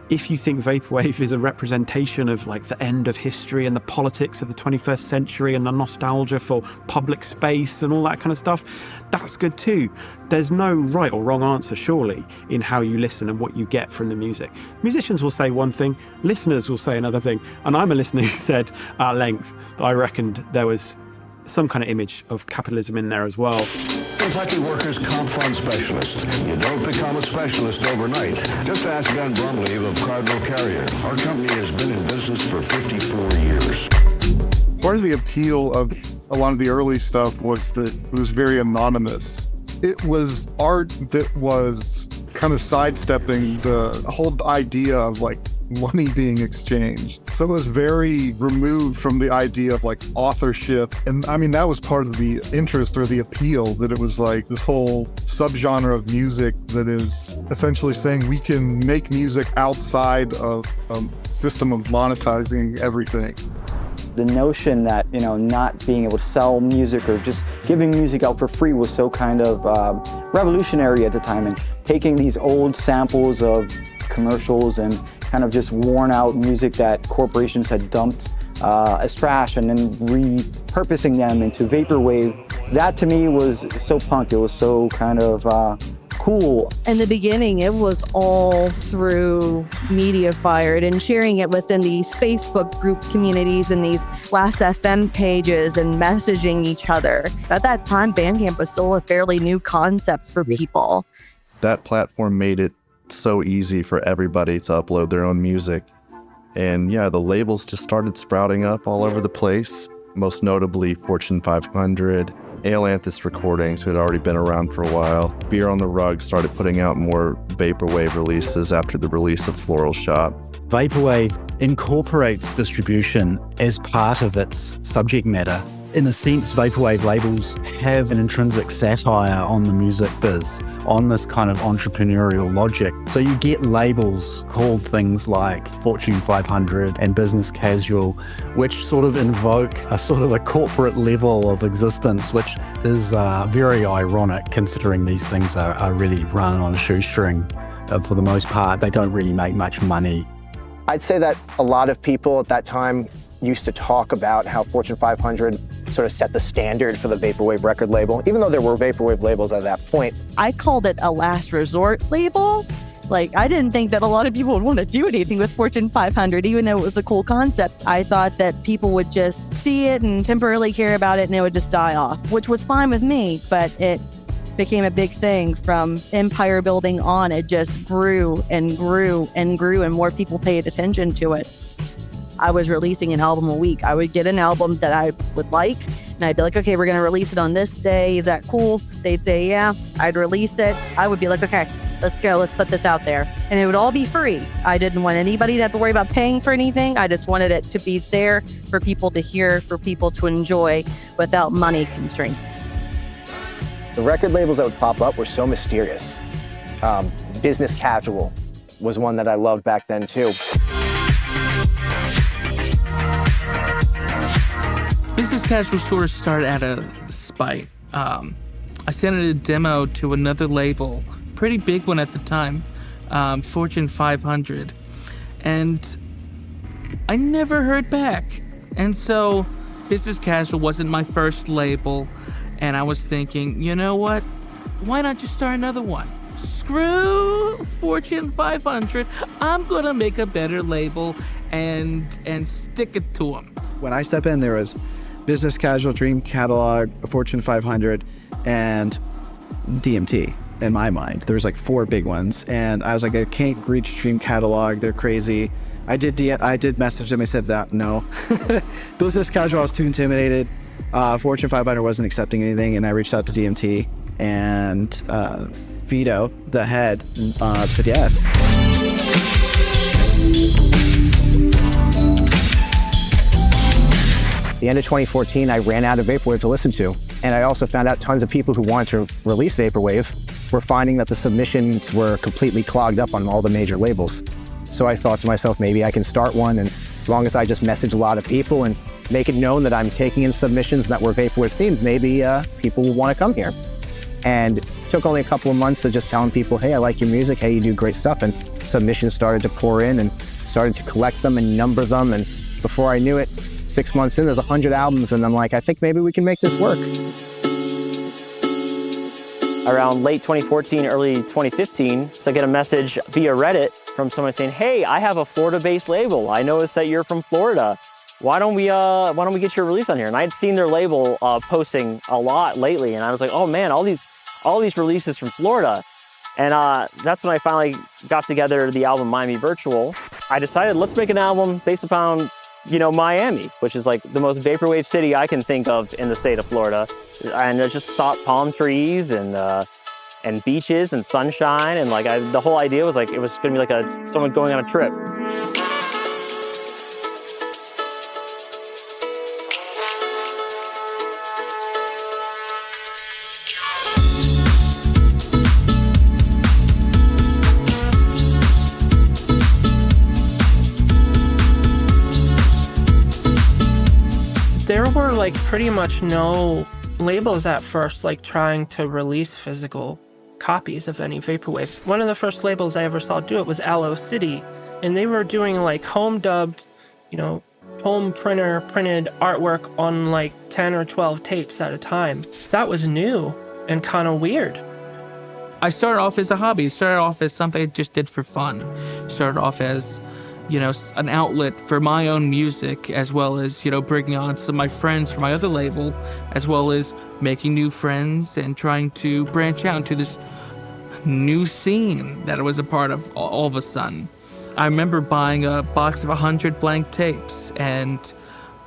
If you think Vaporwave is a representation of like the end of history and the politics of the 21st century and the nostalgia for public space and all that kind of stuff, that's good too. There's no right or wrong answer, surely, in how you listen and what you get from the music. Musicians will say one thing, listeners will say another thing. And I'm a listener who said at length that I reckoned there was some kind of image of capitalism in there as well. Kentucky Workers Comp Fund Specialist. You don't become a specialist overnight. Just ask Ben Brumley of Cardinal Carrier. Our company has been in business for 54 years. Part of the appeal of a lot of the early stuff was that it was very anonymous. It was art that was kind of sidestepping the whole idea of like money being exchanged. So it was very removed from the idea of like authorship. And I mean, that was part of the interest or the appeal, that it was like this whole subgenre of music that is essentially saying we can make music outside of a system of monetizing everything. The notion that, not being able to sell music or just giving music out for free was so kind of revolutionary at the time, and taking these old samples of commercials and kind of just worn out music that corporations had dumped as trash and then repurposing them into Vaporwave. That to me was so punk. It was so kind of cool. In the beginning, it was all through Mediafire and sharing it within these Facebook group communities and these Last FM pages and messaging each other. At that time, Bandcamp was still a fairly new concept for people. That platform made it so easy for everybody to upload their own music. And yeah, the labels just started sprouting up all over the place, most notably Fortune 500, Ailanthus Recordings, who had already been around for a while. Beer on the Rug started putting out more Vaporwave releases after the release of Floral Shop. Vaporwave incorporates distribution as part of its subject matter. In a sense, vaporwave labels have an intrinsic satire on the music biz, on this kind of entrepreneurial logic. So you get labels called things like Fortune 500 and business casual, which sort of invoke a sort of a corporate level of existence, which is very ironic considering these things are really run on a shoestring. For the most part, they don't really make much money. I'd say that a lot of people at that time used to talk about how Fortune 500 sort of set the standard for the vaporwave record label, even though there were vaporwave labels at that point. I called it a last resort label. Like, I didn't think that a lot of people would want to do anything with Fortune 500, even though it was a cool concept. I thought that people would just see it and temporarily care about it and it would just die off, which was fine with me, but it became a big thing from empire building on. It just grew and grew and grew, and more people paid attention to it. I was releasing an album a week. I would get an album that I would like, and I'd be like, okay, we're going to release it on this day. Is that cool? They'd say, yeah. I'd release it. I would be like, okay, let's go. Let's put this out there. And it would all be free. I didn't want anybody to have to worry about paying for anything. I just wanted it to be there for people to hear, for people to enjoy without money constraints. The record labels that would pop up were so mysterious. Business casual was one that I loved back then too. Business casual sort of started out of spite. I sent a demo to another label, pretty big one at the time, Fortune 500, and I never heard back. And so business casual wasn't my first label, and I was thinking, you know what? Why not just start another one? Screw Fortune 500. I'm gonna make a better label and stick it to them. When I step in, there was Business Casual, Dream Catalog, Fortune 500, and DMT. In my mind, there was like 4 big ones, and I was like, I can't reach Dream Catalog. They're crazy. I did message them. I said that no. Business Casual, I was too intimidated. Fortune 500 wasn't accepting anything, and I reached out to DMT, and Vito, the head, said yes. The end of 2014, I ran out of vaporwave to listen to. And I also found out tons of people who wanted to release vaporwave were finding that the submissions were completely clogged up on all the major labels. So I thought to myself, maybe I can start one, and as long as I just message a lot of people and make it known that I'm taking in submissions that were vaporwave themed, maybe people will want to come here. And it took only a couple of months of just telling people, hey, I like your music, hey, you do great stuff. And submissions started to pour in and started to collect them and number them. And before I knew it, 6 months in, there's 100 albums. And I'm like, I think maybe we can make this work. Around late 2014, early 2015, so I get a message via Reddit from someone saying, hey, I have a Florida-based label. I noticed that you're from Florida. Why don't we get your release on here? And I'd seen their label posting a lot lately, and I was like, oh man, all these releases from Florida. And that's when I finally got together the album Miami Virtual. I decided, let's make an album based upon, Miami, which is like the most vaporwave city I can think of in the state of Florida. And I just saw palm trees and beaches and sunshine, and the whole idea was like it was gonna be like someone going on a trip. There were pretty much no labels at first trying to release physical copies of any vaporwave. One of the first labels I ever saw do it was Aloe City, and they were doing home dubbed, home printed artwork on 10 or 12 tapes at a time. That was new and kind of weird. I started off as a hobby. It started off as something I just did for fun. Started off as an outlet for my own music, as well as, bringing on some of my friends from my other label, as well as making new friends and trying to branch out into this new scene that I was a part of all of a sudden. I remember buying a box of 100 blank tapes, and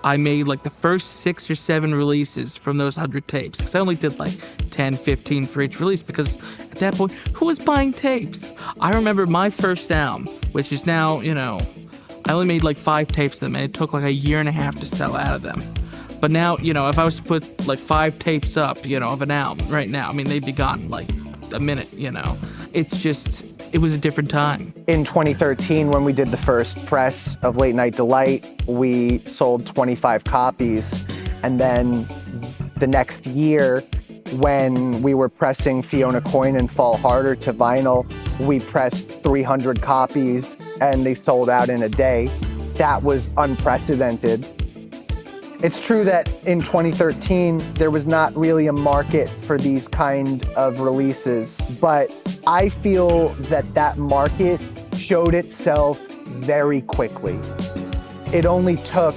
I made the first 6 or 7 releases from those 100 tapes, because I only did 10, 15 for each release, because at that point, who was buying tapes? I remember my first album, which is now, I only made like 5 tapes of them, and it took like a year and a half to sell out of them. But now, if I was to put like 5 tapes up, of an album right now, I mean, they'd be gone in like a minute, It's just, it was a different time. In 2013, when we did the first press of Late Night Delight, we sold 25 copies. And then the next year, when we were pressing Fiona Coyne and Fall Harder to vinyl, we pressed 300 copies and they sold out in a day. That was unprecedented. It's true that in 2013, there was not really a market for these kind of releases, but I feel that that market showed itself very quickly. It only took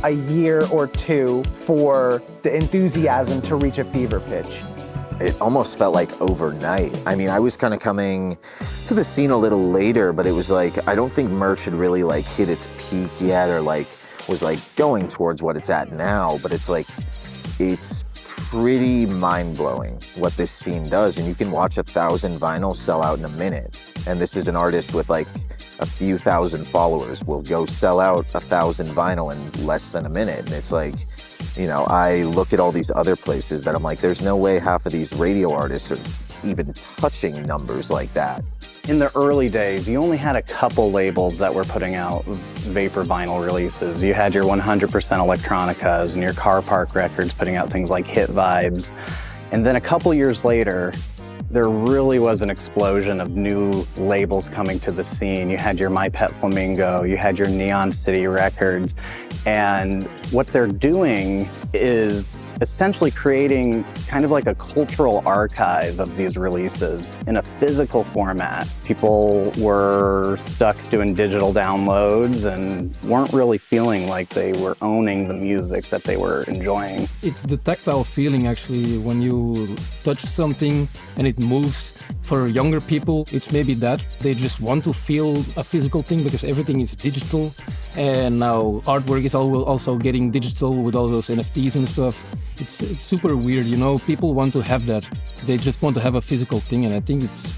a year or two for the enthusiasm to reach a fever pitch. It almost felt like overnight. I mean, I was kind of coming to the scene a little later, but it was like, I don't think merch had really like hit its peak yet, or like was like going towards what it's at now, but it's like, it's pretty mind-blowing what this scene does. And you can watch 1,000 vinyls sell out in a minute. And this is an artist with like a few thousand followers will go sell out 1,000 vinyl in less than a minute. And it's like, I look at all these other places that I'm like, there's no way half of these radio artists are even touching numbers like that. In the early days, you only had a couple labels that were putting out vapor vinyl releases. You had your 100% Electronicas and your Car Park Records putting out things like Hit Vibes. And then a couple years later, there really was an explosion of new labels coming to the scene. You had your My Pet Flamingo, you had your Neon City Records, and what they're doing is essentially creating kind of like a cultural archive of these releases in a physical format. People were stuck doing digital downloads and weren't really feeling like they were owning the music that they were enjoying. It's the tactile feeling, actually, when you touch something and it moves. For younger people, it's maybe that. They just want to feel a physical thing because everything is digital. And now artwork is also getting digital with all those NFTs and stuff. It's super weird, people want to have that. They just want to have a physical thing. And I think it's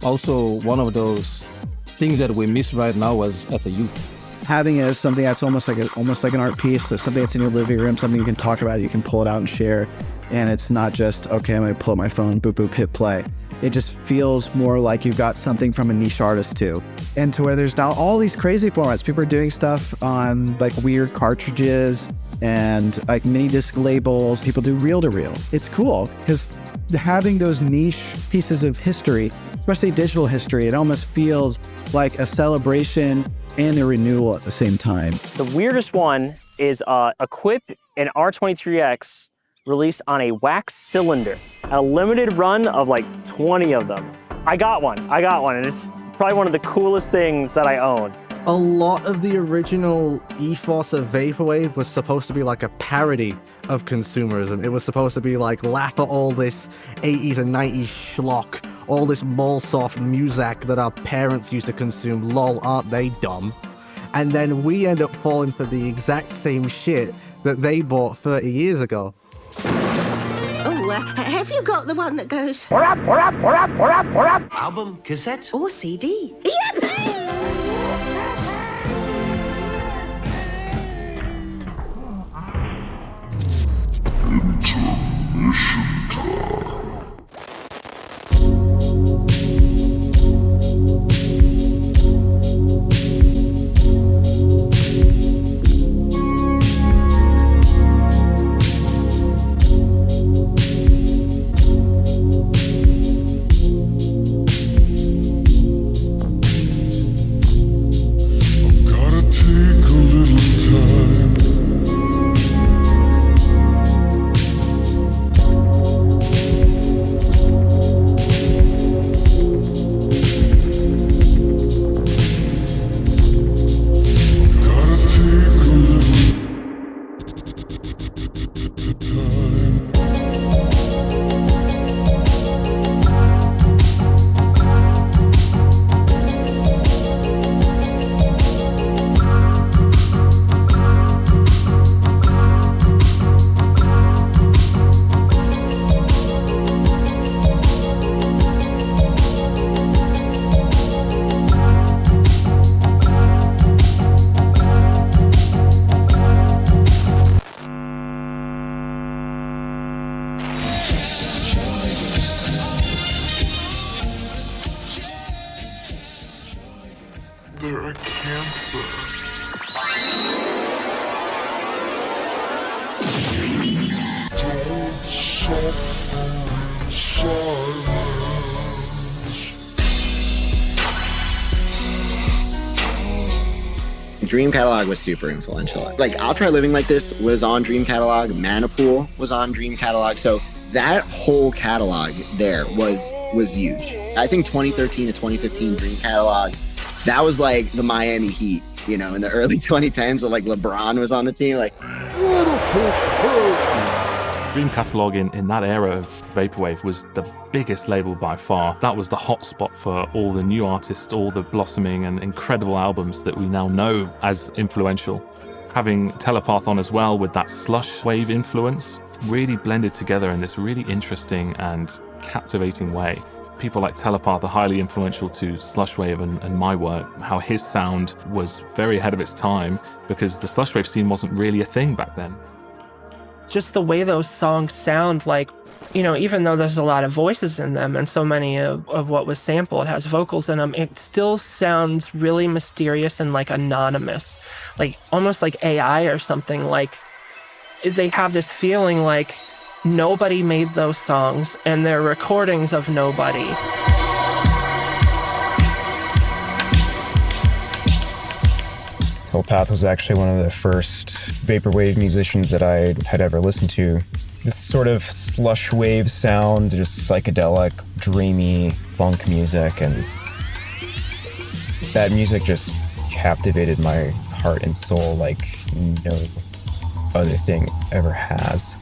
also one of those things that we miss right now as a youth. Having it as something that's almost like an art piece, so something that's in your living room, something you can talk about, you can pull it out and share. And it's not just, okay, I'm going to pull up my phone, boop, boop, hit play. It just feels more like you've got something from a niche artist too. And to where there's now all these crazy formats. People are doing stuff on like weird cartridges and like mini disc labels. People do reel-to-reel. It's cool because having those niche pieces of history, especially digital history, it almost feels like a celebration and a renewal at the same time. The weirdest one is a Quip and R23X released on a wax cylinder. A limited run of like 20 of them. I got one, and it's probably one of the coolest things that I own. A lot of the original ethos of Vaporwave was supposed to be like a parody of consumerism. It was supposed to be like laugh at all this 80s and 90s schlock, all this mall soft music that our parents used to consume. Lol, aren't they dumb? And then we end up falling for the exact same shit that they bought 30 years ago. Oh, have you got the one that goes... Album, cassette, or CD? Yep! Intermission time. Dream Catalog was super influential. Like I'll Try Living Like This was on Dream Catalog, Manipool was on Dream Catalog. So that whole catalog there was huge. I think 2013 to 2015 Dream Catalog, that was like the Miami Heat, you know, in the early 2010s where like LeBron was on the team. Like, Dream Catalog in that era of Vaporwave was the biggest label by far. That was the hotspot for all the new artists, all the blossoming and incredible albums that we now know as influential. Having Telepath on as well with that slush wave influence really blended together in this really interesting and captivating way. People like Telepath are highly influential to Slushwave and my work, how his sound was very ahead of its time because the Slushwave scene wasn't really a thing back then. Just the way those songs sound, like, you know, even though there's a lot of voices in them and so many of what was sampled has vocals in them, it still sounds really mysterious and like anonymous, like almost like AI or something. Like they have this feeling like nobody made those songs and they're recordings of nobody. Telepath was actually one of the first Vaporwave musicians that I had ever listened to. This sort of slush wave sound, just psychedelic, dreamy funk music, and that music just captivated my heart and soul like no other thing ever has.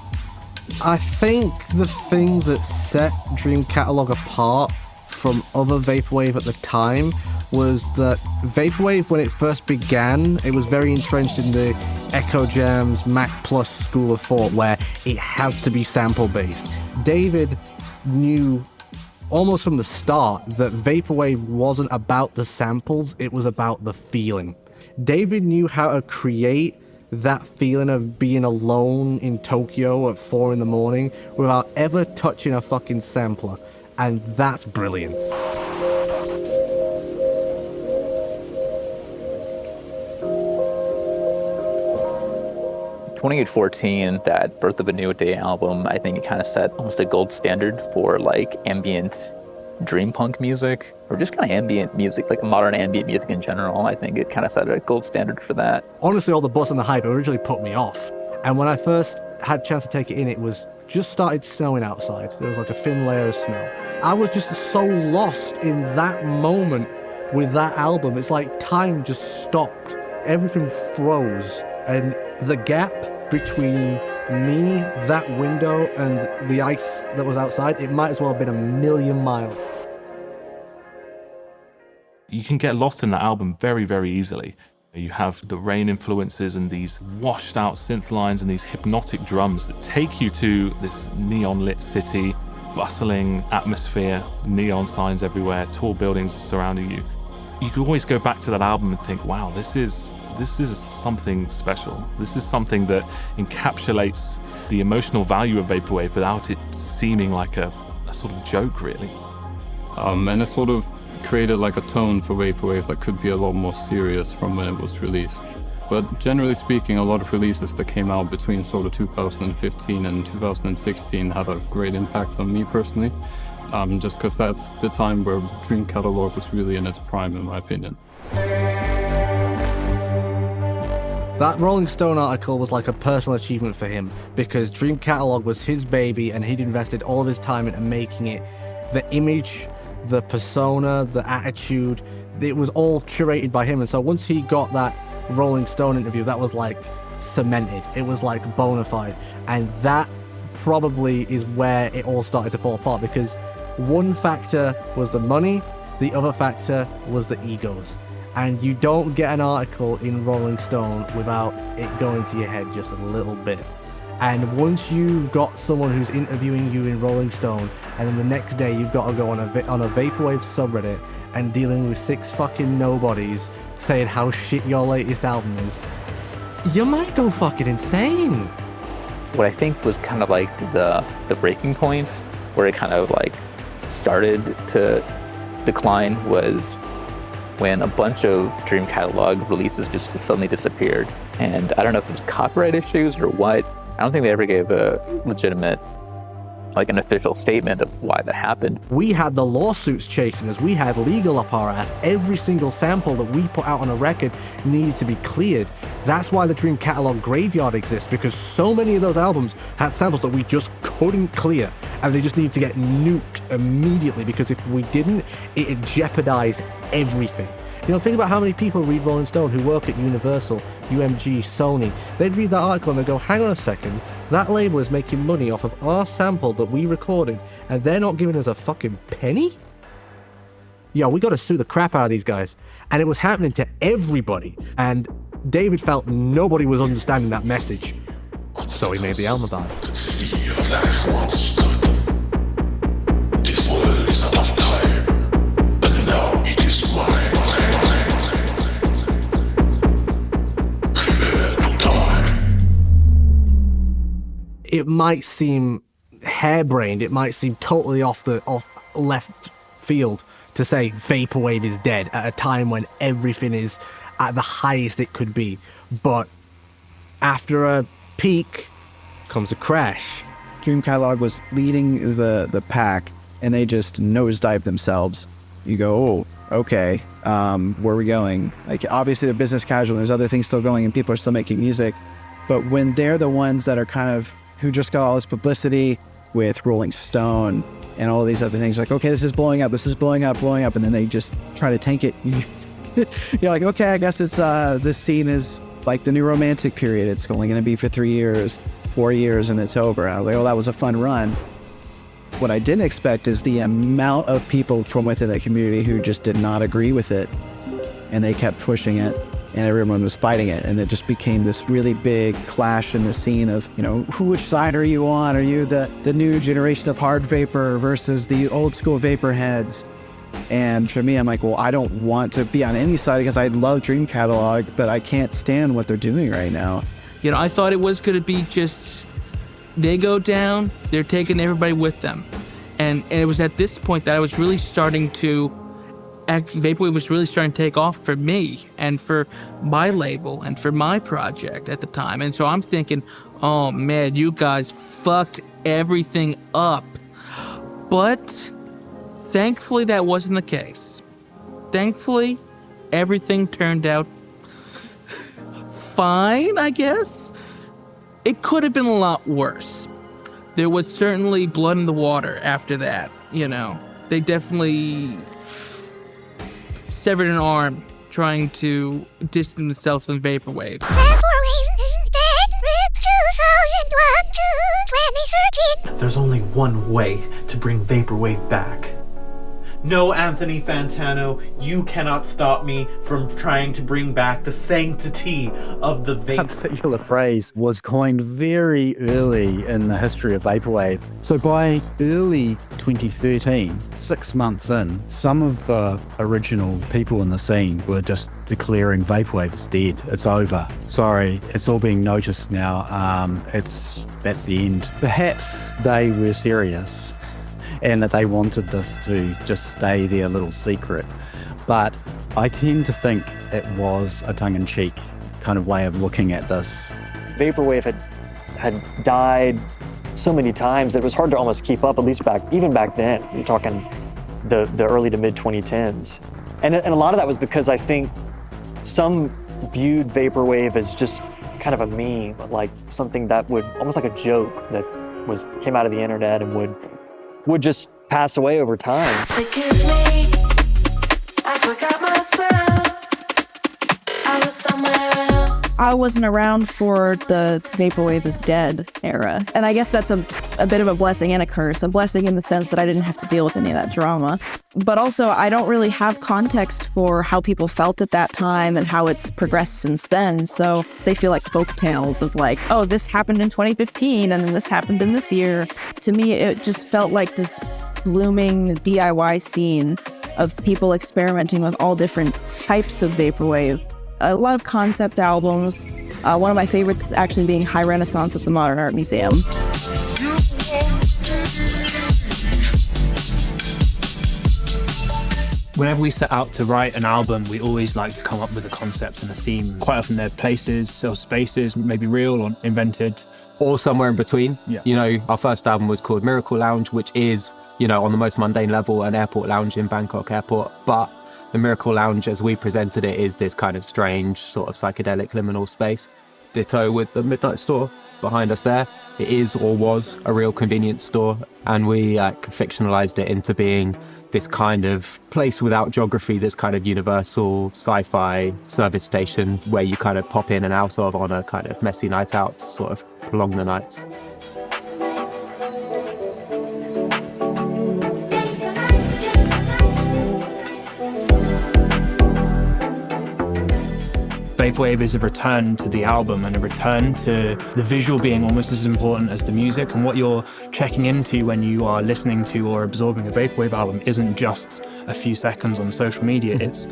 I think the thing that set Dream Catalog apart from other Vaporwave at the time was that Vaporwave, when it first began, it was very entrenched in the Echo Jams, Mac Plus school of thought, where it has to be sample-based. David knew almost from the start that Vaporwave wasn't about the samples, it was about the feeling. David knew how to create that feeling of being alone in Tokyo at 4 a.m. without ever touching a fucking sampler, and that's brilliant. 2814, that Birth of a New Day album, I think it kind of set almost a gold standard for like ambient dream punk music, or just kind of ambient music, like modern ambient music in general. I think it kind of set a gold standard for that. Honestly, all the buzz and the hype originally put me off. And when I first had a chance to take it in, it was just started snowing outside. There was like a thin layer of snow. I was just so lost in that moment with that album. It's like time just stopped. Everything froze. And the gap between me, that window, and the ice that was outside, it might as well have been 1,000,000 miles. You can get lost in that album very, very easily. You have the rain influences and these washed out synth lines and these hypnotic drums that take you to this neon lit city, bustling atmosphere, neon signs everywhere, tall buildings surrounding you. You can always go back to that album and think, wow, this is something special. This is something that encapsulates the emotional value of Vaporwave without it seeming like a sort of joke, really. And it sort of created like a tone for Vaporwave that could be a lot more serious from when it was released. But generally speaking, a lot of releases that came out between sort of 2015 and 2016 had a great impact on me personally, just because that's the time where Dream Catalog was really in its prime, in my opinion. That Rolling Stone article was like a personal achievement for him, because Dream Catalog was his baby and he'd invested all of his time into making it. The image, the persona, the attitude, it was all curated by him. And so once he got that Rolling Stone interview, that was like cemented. It was like bona fide. And that probably is where it all started to fall apart, because one factor was the money, the other factor was the egos. And you don't get an article in Rolling Stone without it going to your head just a little bit. And once you've got someone who's interviewing you in Rolling Stone, and then the next day you've got to go on a Vaporwave subreddit and dealing with 6 fucking nobodies saying how shit your latest album is, you might go fucking insane. What I think was kind of like the breaking point where it kind of like started to decline was when a bunch of Dream Catalog releases just suddenly disappeared. And I don't know if it was copyright issues or what. I don't think they ever gave a legitimate like an official statement of why that happened. We had the lawsuits chasing us. We had legal up our ass. Every single sample that we put out on a record needed to be cleared. That's why the Dream Catalog Graveyard exists, because so many of those albums had samples that we just couldn't clear, and they just needed to get nuked immediately, because if we didn't, it'd jeopardize everything. You know, think about how many people read Rolling Stone who work at Universal, UMG, Sony. They'd read that article and they'd go, hang on a second, that label is making money off of our sample that we recorded, and they're not giving us a fucking penny? Yo, we gotta sue the crap out of these guys. And it was happening to everybody. And David felt nobody was understanding that message. So he made the album about it. This world is out of time, and now it is mine. Prepare to die. It might seem harebrained, it might seem totally off left field to say Vaporwave is dead at a time when everything is at the highest it could be. But after a peak comes a crash. Dream Catalog was leading the pack, and they just nosedived themselves. You go, oh, okay, where are we going? Like, obviously they're business casual, there's other things still going, and people are still making music. But when they're the ones that are kind of, who just got all this publicity with Rolling Stone and all these other things, like, okay, this is blowing up, and then they just try to tank it. You're like, okay, I guess it's, this scene is like the new romantic period. It's only going to be for 3 years, 4 years, and it's over. I was like, oh, that was a fun run. What I didn't expect is the amount of people from within the community who just did not agree with it, and they kept pushing it, and everyone was fighting it, and it just became this really big clash in the scene of, you know, which side are you on? Are you the new generation of hard vapor versus the old school vapor heads? And for me, I'm like, well, I don't want to be on any side because I love Dream Catalog, but I can't stand what they're doing right now. You know, I thought it was going to be just, they go down, they're taking everybody with them. And it was at this point that I was really starting to, Vaporwave was really starting to take off for me and for my label and for my project at the time. And so I'm thinking, oh man, you guys fucked everything up. But thankfully that wasn't the case. Thankfully, everything turned out fine, I guess. It could have been a lot worse. There was certainly blood in the water after that, you know. They definitely severed an arm trying to distance themselves from Vaporwave. Vaporwave is dead. RIP 2001 to 2013. There's only one way to bring Vaporwave back. No, Anthony Fantano, you cannot stop me from trying to bring back the sanctity of the vape. That particular phrase was coined very early in the history of Vaporwave. So by early 2013, 6 months in, some of the original people in the scene were just declaring Vaporwave is dead. It's over. Sorry, it's all being noticed now. That's the end. Perhaps they were serious and that they wanted this to just stay their little secret. But I tend to think it was a tongue-in-cheek kind of way of looking at this. Vaporwave had died so many times that it was hard to almost keep up, at least even back then. You're talking the early to mid 2010s. And a lot of that was because I think some viewed Vaporwave as just kind of a meme, like something that would, almost like a joke that came out of the internet and would just pass away over time. Forgive me, I forgot myself. I was somewhere else. I wasn't around for the Vaporwave is dead era. And I guess that's a bit of a blessing and a curse. A blessing in the sense that I didn't have to deal with any of that drama. But also, I don't really have context for how people felt at that time and how it's progressed since then. So they feel like folk tales of like, oh, this happened in 2015 and then this happened in this year. To me, it just felt like this blooming DIY scene of people experimenting with all different types of Vaporwave. A lot of concept albums. One of my favorites actually being High Renaissance at the Modern Art Museum. Whenever we set out to write an album, we always like to come up with a concept and a theme. Quite often they're places or spaces, maybe real or invented. Or somewhere in between. Yeah. You know, our first album was called Miracle Lounge, which is, you know, on the most mundane level, an airport lounge in Bangkok Airport. But the Miracle Lounge, as we presented it, is this kind of strange, sort of psychedelic liminal space. Ditto with the Midnight Store behind us there. It is or was a real convenience store, and we fictionalized it into being this kind of place without geography, this kind of universal sci-fi service station where you kind of pop in and out of on a kind of messy night out, sort of prolong the night. Vaporwave is a return to the album and a return to the visual being almost as important as the music, and what you're checking into when you are listening to or absorbing a Vaporwave album isn't just a few seconds on social media, it's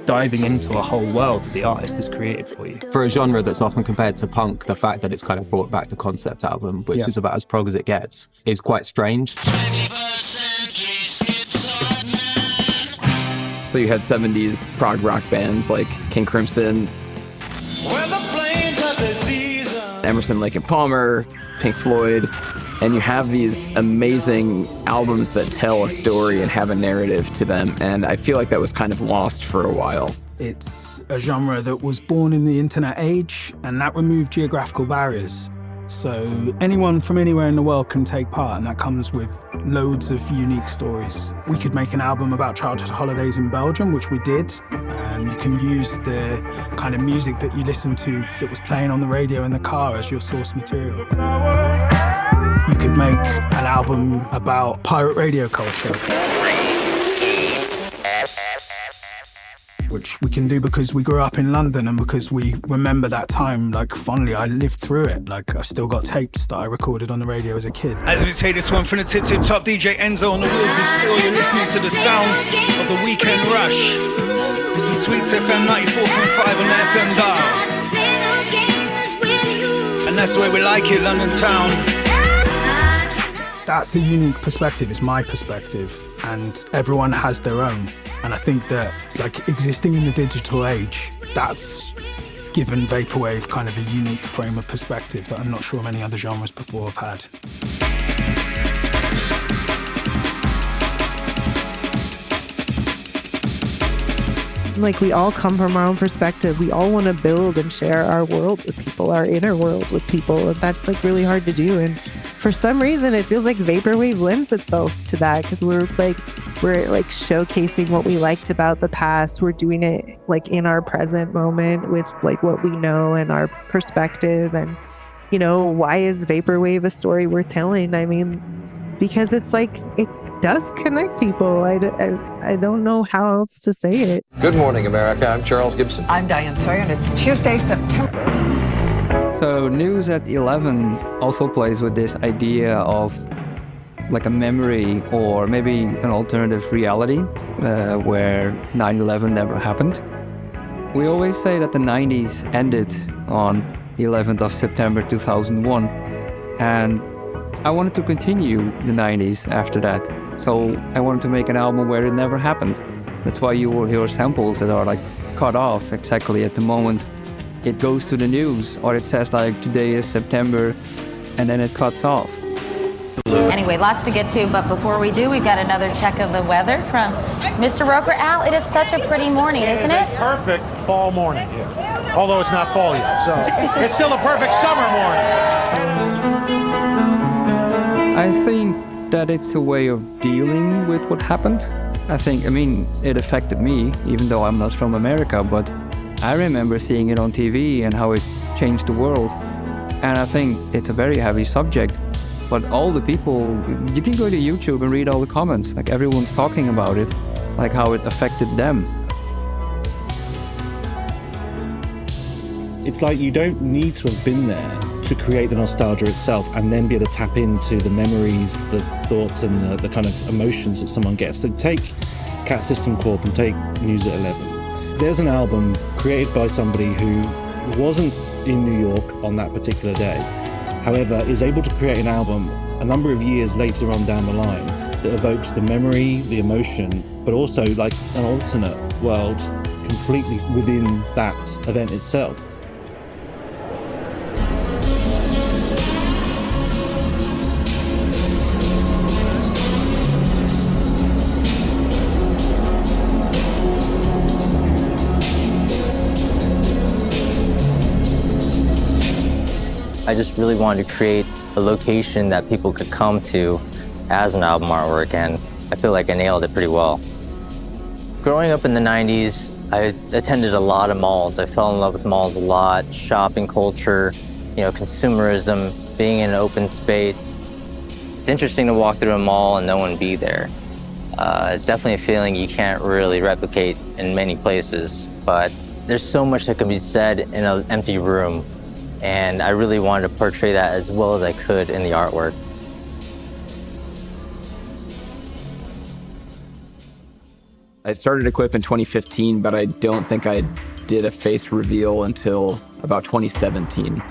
diving into a whole world that the artist has created for you. For a genre that's often compared to punk, the fact that it's kind of brought back the concept album, which is about as prog as it gets, is quite strange. So you had 70s prog rock bands like King Crimson, Emerson, Lake and Palmer, Pink Floyd, and you have these amazing albums that tell a story and have a narrative to them, and I feel like that was kind of lost for a while. It's a genre that was born in the internet age, and that removed geographical barriers. So anyone from anywhere in the world can take part, and that comes with loads of unique stories. We could make an album about childhood holidays in Belgium, which we did, and you can use the kind of music that you listened to that was playing on the radio in the car as your source material. You could make an album about pirate radio culture, which we can do because we grew up in London and because we remember that time like fondly. I lived through it. Like, I've still got tapes that I recorded on the radio as a kid. As we take this one from the tip top, DJ Enzo on the wheels of steel. You're listening to the sounds of the Weekend Rush. This is Sweets FM 94.5 on the FM dial. And that's the way we like it, London town. That's a unique perspective. It's my perspective, and everyone has their own. And I think that, like, existing in the digital age, that's given Vaporwave kind of a unique frame of perspective that I'm not sure many other genres before have had. Like, we all come from our own perspective. We all want to build and share our world with people, our inner world with people. And that's like really hard to do. And for some reason, it feels like Vaporwave lends itself to that, because we're showcasing what we liked about the past. We're doing it like in our present moment with like what we know and our perspective. And, you know, why is Vaporwave a story worth telling? I mean, because it's like, it does connect people. I don't know how else to say it. Good morning, America. I'm Charles Gibson. I'm Diane Sawyer, and it's Tuesday, September. So News at 11 also plays with this idea of like a memory or maybe an alternative reality where 9/11 never happened. We always say that the 90s ended on the 11th of September 2001, and I wanted to continue the 90s after that. So I wanted to make an album where it never happened. That's why you will hear samples that are like cut off exactly at the moment it goes to the news, or it says like today is September, and then it cuts off. Anyway, lots to get to, but before we do, we've got another check of the weather from Mr. Roker. Al, it is such a pretty morning, isn't it? Perfect fall morning here. Although it's not fall yet, so it's still a perfect summer morning. I think that it's a way of dealing with what happened. I mean, it affected me, even though I'm not from America, but I remember seeing it on TV and how it changed the world. And I think it's a very heavy subject, but all the people, you can go to YouTube and read all the comments, like everyone's talking about it, like how it affected them. It's like you don't need to have been there to create the nostalgia itself and then be able to tap into the memories, the thoughts and the kind of emotions that someone gets. So take Cat System Corp and take News at 11. There's an album created by somebody who wasn't in New York on that particular day, however, is able to create an album a number of years later on down the line that evokes the memory, the emotion, but also like an alternate world completely within that event itself. I just really wanted to create a location that people could come to as an album artwork, and I feel like I nailed it pretty well. Growing up in the 90s, I attended a lot of malls. I fell in love with malls a lot, shopping culture, consumerism, being in an open space. It's interesting to walk through a mall and no one be there. It's definitely a feeling you can't really replicate in many places, but there's so much that can be said in an empty room, and I really wanted to portray that as well as I could in the artwork. I started Equip in 2015, but I don't think I did a face reveal until about 2017.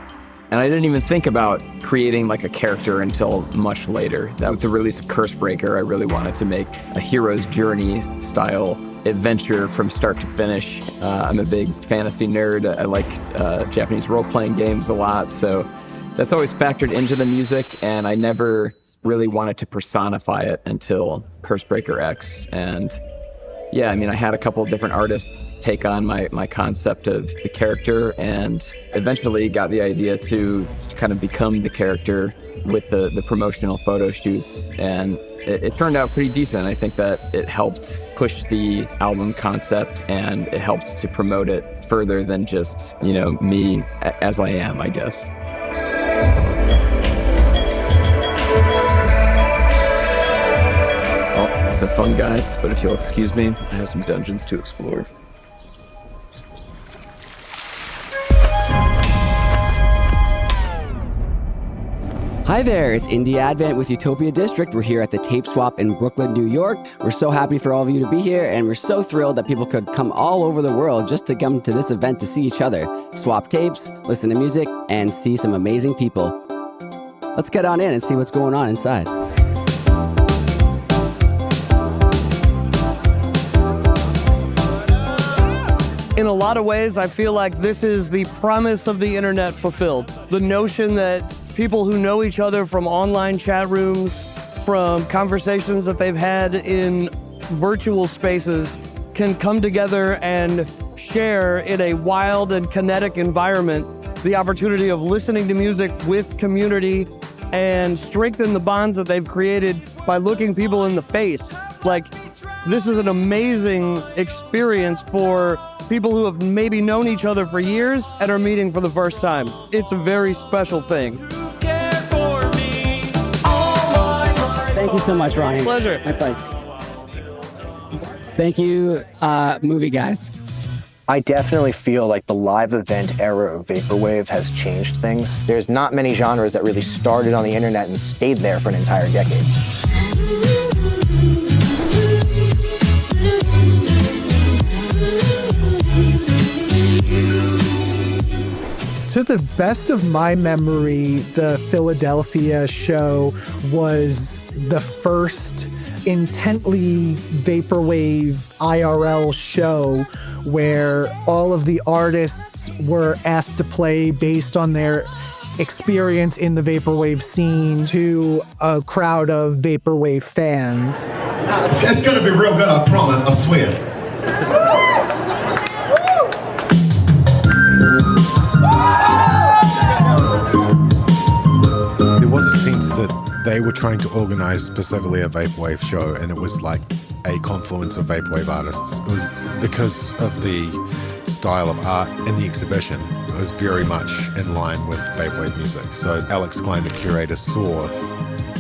And I didn't even think about creating like a character until much later. That with the release of Cursebreaker, I really wanted to make a hero's journey style adventure from start to finish. I'm a big fantasy nerd. I like Japanese role-playing games a lot, so that's always factored into the music, and I never really wanted to personify it until Cursebreaker X. And yeah, I mean, I had a couple of different artists take on my concept of the character, and eventually got the idea to kind of become the character with the promotional photo shoots, and it turned out pretty decent. I think that it helped push the album concept, and it helped to promote it further than just, me as I am, I guess. Well, it's been fun, guys, but if you'll excuse me, I have some dungeons to explore. Hi there, it's Indie Advent with Utopia District. We're here at the Tape Swap in Brooklyn, New York. We're so happy for all of you to be here, and we're so thrilled that people could come all over the world just to come to this event to see each other, swap tapes, listen to music, and see some amazing people. Let's get on in and see what's going on inside. In a lot of ways, I feel like this is the promise of the internet fulfilled. The notion that people who know each other from online chat rooms, from conversations that they've had in virtual spaces, can come together and share in a wild and kinetic environment the opportunity of listening to music with community and strengthen the bonds that they've created by looking people in the face. Like, this is an amazing experience for people who have maybe known each other for years and are meeting for the first time. It's a very special thing. Thank you so much, Ronnie. Pleasure. My pleasure. Thank you, movie guys. I definitely feel like the live event era of Vaporwave has changed things. There's not many genres that really started on the internet and stayed there for an entire decade. To the best of my memory, the Philadelphia show was the first intently Vaporwave IRL show where all of the artists were asked to play based on their experience in the Vaporwave scene to a crowd of Vaporwave fans. It's gonna be real good, I promise, I swear. There was a sense that they were trying to organize specifically a Vaporwave show, and it was like a confluence of Vaporwave artists. It was because of the style of art in the exhibition. It was very much in line with Vaporwave music. So Alex Klein, the curator, saw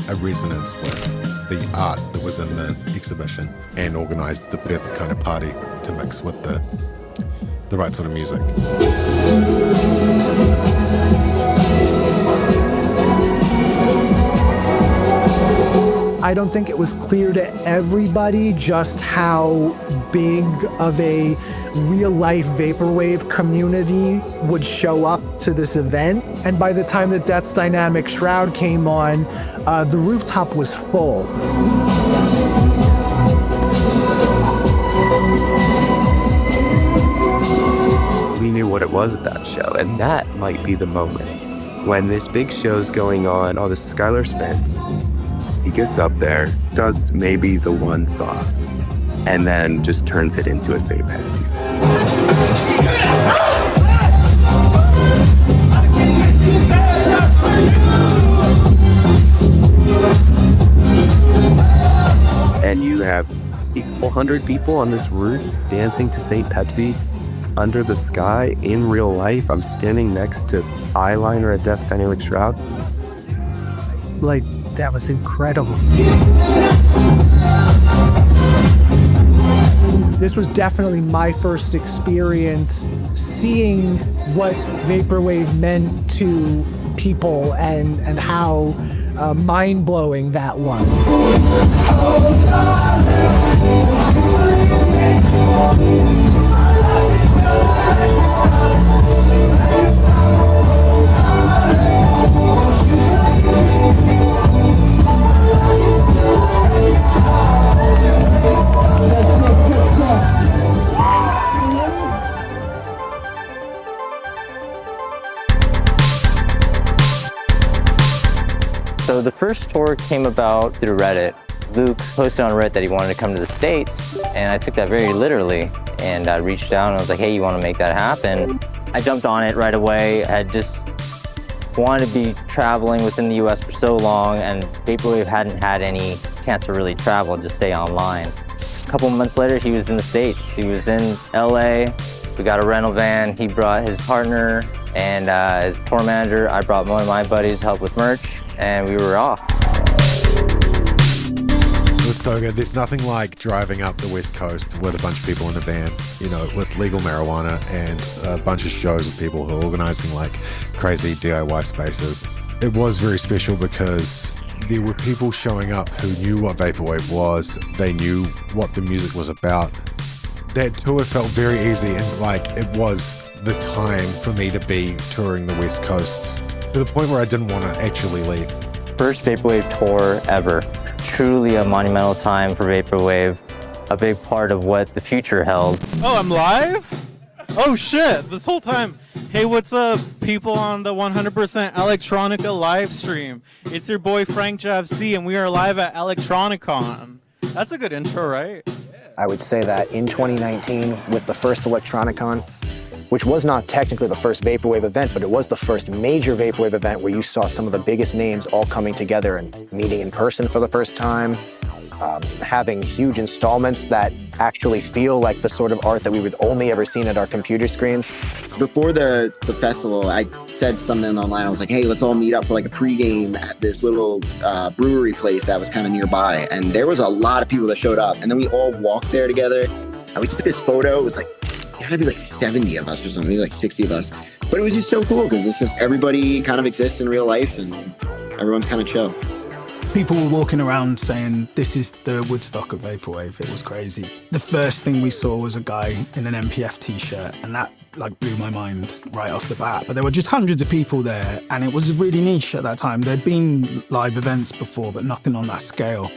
a resonance with the art that was in the exhibition and organized the perfect kind of party to mix with the right sort of music. I don't think it was clear to everybody just how big of a real-life Vaporwave community would show up to this event. And by the time that Death's Dynamic Shroud came on, the rooftop was full. what it was at that show. And that might be the moment when this big show's going on. Oh, this is Skylar Spence. He gets up there, does maybe the one song, and then just turns it into a St. Pepsi song. And you have 100 people on this roof dancing to St. Pepsi under the sky in real life. I'm standing next to eyeliner at Death's Dynamic Shroud. Like, that was incredible. This was definitely my first experience seeing what Vaporwave meant to people and how mind-blowing that was. So the first tour came about through Reddit. Luke posted on Reddit that he wanted to come to the States, and I took that very literally. And I reached out and I was like, hey, you want to make that happen? I jumped on it right away. I had just wanted to be traveling within the US for so long, and Vaporwave hadn't had any chance to really travel, just stay online. A couple months later, he was in the States. He was in LA. We got a rental van. He brought his partner and his tour manager. I brought one of my buddies to help with merch, and we were off. It was so good. There's nothing like driving up the West Coast with a bunch of people in a van, you know, with legal marijuana and a bunch of shows of people who are organizing like crazy DIY spaces. It was very special because there were people showing up who knew what Vaporwave was. They knew what the music was about. That tour felt very easy, and like it was the time for me to be touring the West Coast to the point where I didn't want to actually leave. First Vaporwave tour ever. Truly a monumental time for Vaporwave. A big part of what the future held. Oh, I'm live? Oh shit, this whole time. Hey, what's up, people on the 100% Electronica live stream? It's your boy Frank JFC, and we are live at Electronicon. That's a good intro, right? I would say that in 2019, with the first Electronicon, which was not technically the first Vaporwave event, but it was the first major Vaporwave event where you saw some of the biggest names all coming together and meeting in person for the first time, having huge installments that actually feel like the sort of art that we would only ever seen at our computer screens. Before the festival, I said something online. I was like, hey, let's all meet up for like a pregame at this little brewery place that was kind of nearby. And there was a lot of people that showed up. And then we all walked there together. And we took this photo. It was like, it had to be like 70 of us or something, maybe like 60 of us. But it was just so cool because it's just everybody kind of exists in real life and everyone's kind of chill. People were walking around saying, this is the Woodstock of Vaporwave. It was crazy. The first thing we saw was a guy in an MPF t-shirt, and that like blew my mind right off the bat. But there were just hundreds of people there, and it was really niche at that time. There'd been live events before, but nothing on that scale.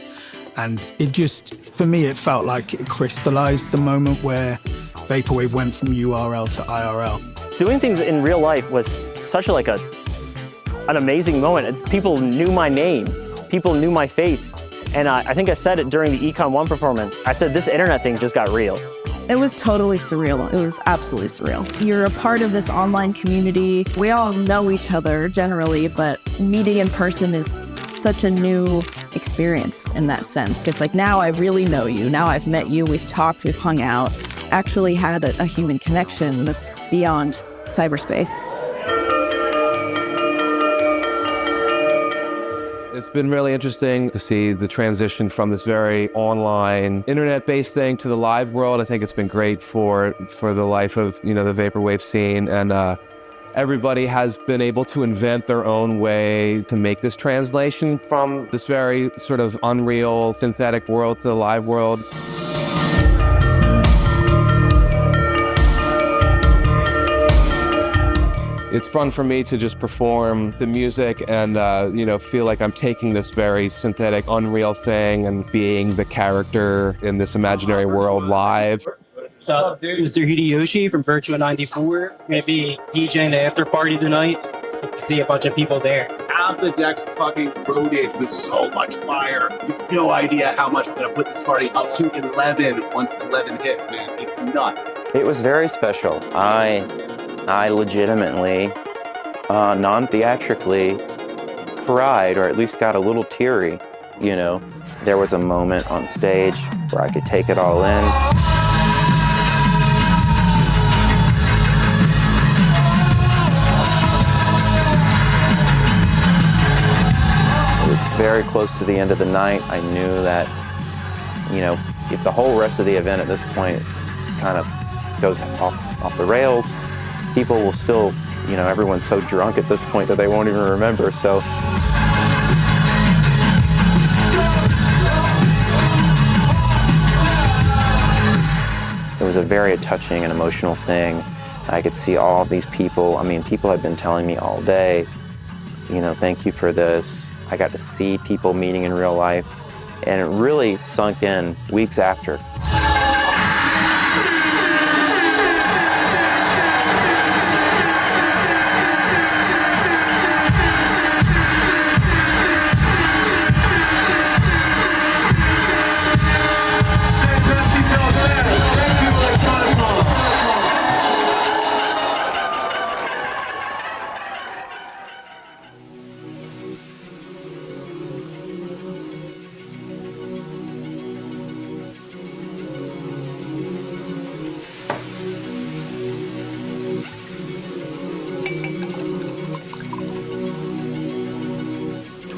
And it just, for me, it felt like it crystallized the moment where Vaporwave went from URL to IRL. Doing things in real life was such an amazing moment. People knew my name. People knew my face. And I think I said it during the Econ 1 performance. I said, this internet thing just got real. It was totally surreal. It was absolutely surreal. You're a part of this online community. We all know each other generally, but meeting in person is such a new experience in that sense. It's like, now I really know you. Now I've met you, we've talked, we've hung out, actually had a human connection that's beyond cyberspace. It's been really interesting to see the transition from this very online, internet-based thing to the live world. I think it's been great for the life of, the Vaporwave scene, and everybody has been able to invent their own way to make this translation from this very sort of unreal, synthetic world to the live world. It's fun for me to just perform the music and, feel like I'm taking this very synthetic, unreal thing and being the character in this imaginary world live. So, Mr. Hideyoshi from Virtua 94, gonna be DJing the after party tonight. Hope to see a bunch of people there. The decks fucking loaded with so much fire. You have no idea how much we're gonna put this party up to 11 once 11 hits, man. It's nuts. It was very special. I legitimately, non-theatrically, cried, or at least got a little teary, you know. There was a moment on stage where I could take it all in. It was very close to the end of the night. I knew that, you know, if the whole rest of the event at this point kind of goes off the rails, people will still, you know, everyone's so drunk at this point that they won't even remember, so. It was a very touching and emotional thing. I could see all of these people. I mean, people had been telling me all day, you know, thank you for this. I got to see people meeting in real life, and it really sunk in weeks after.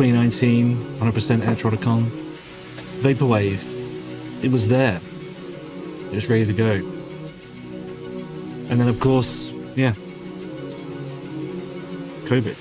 ...2019, 100% Electronicon. Vaporwave. It was there. It was ready to go. And then, of course, yeah. COVID.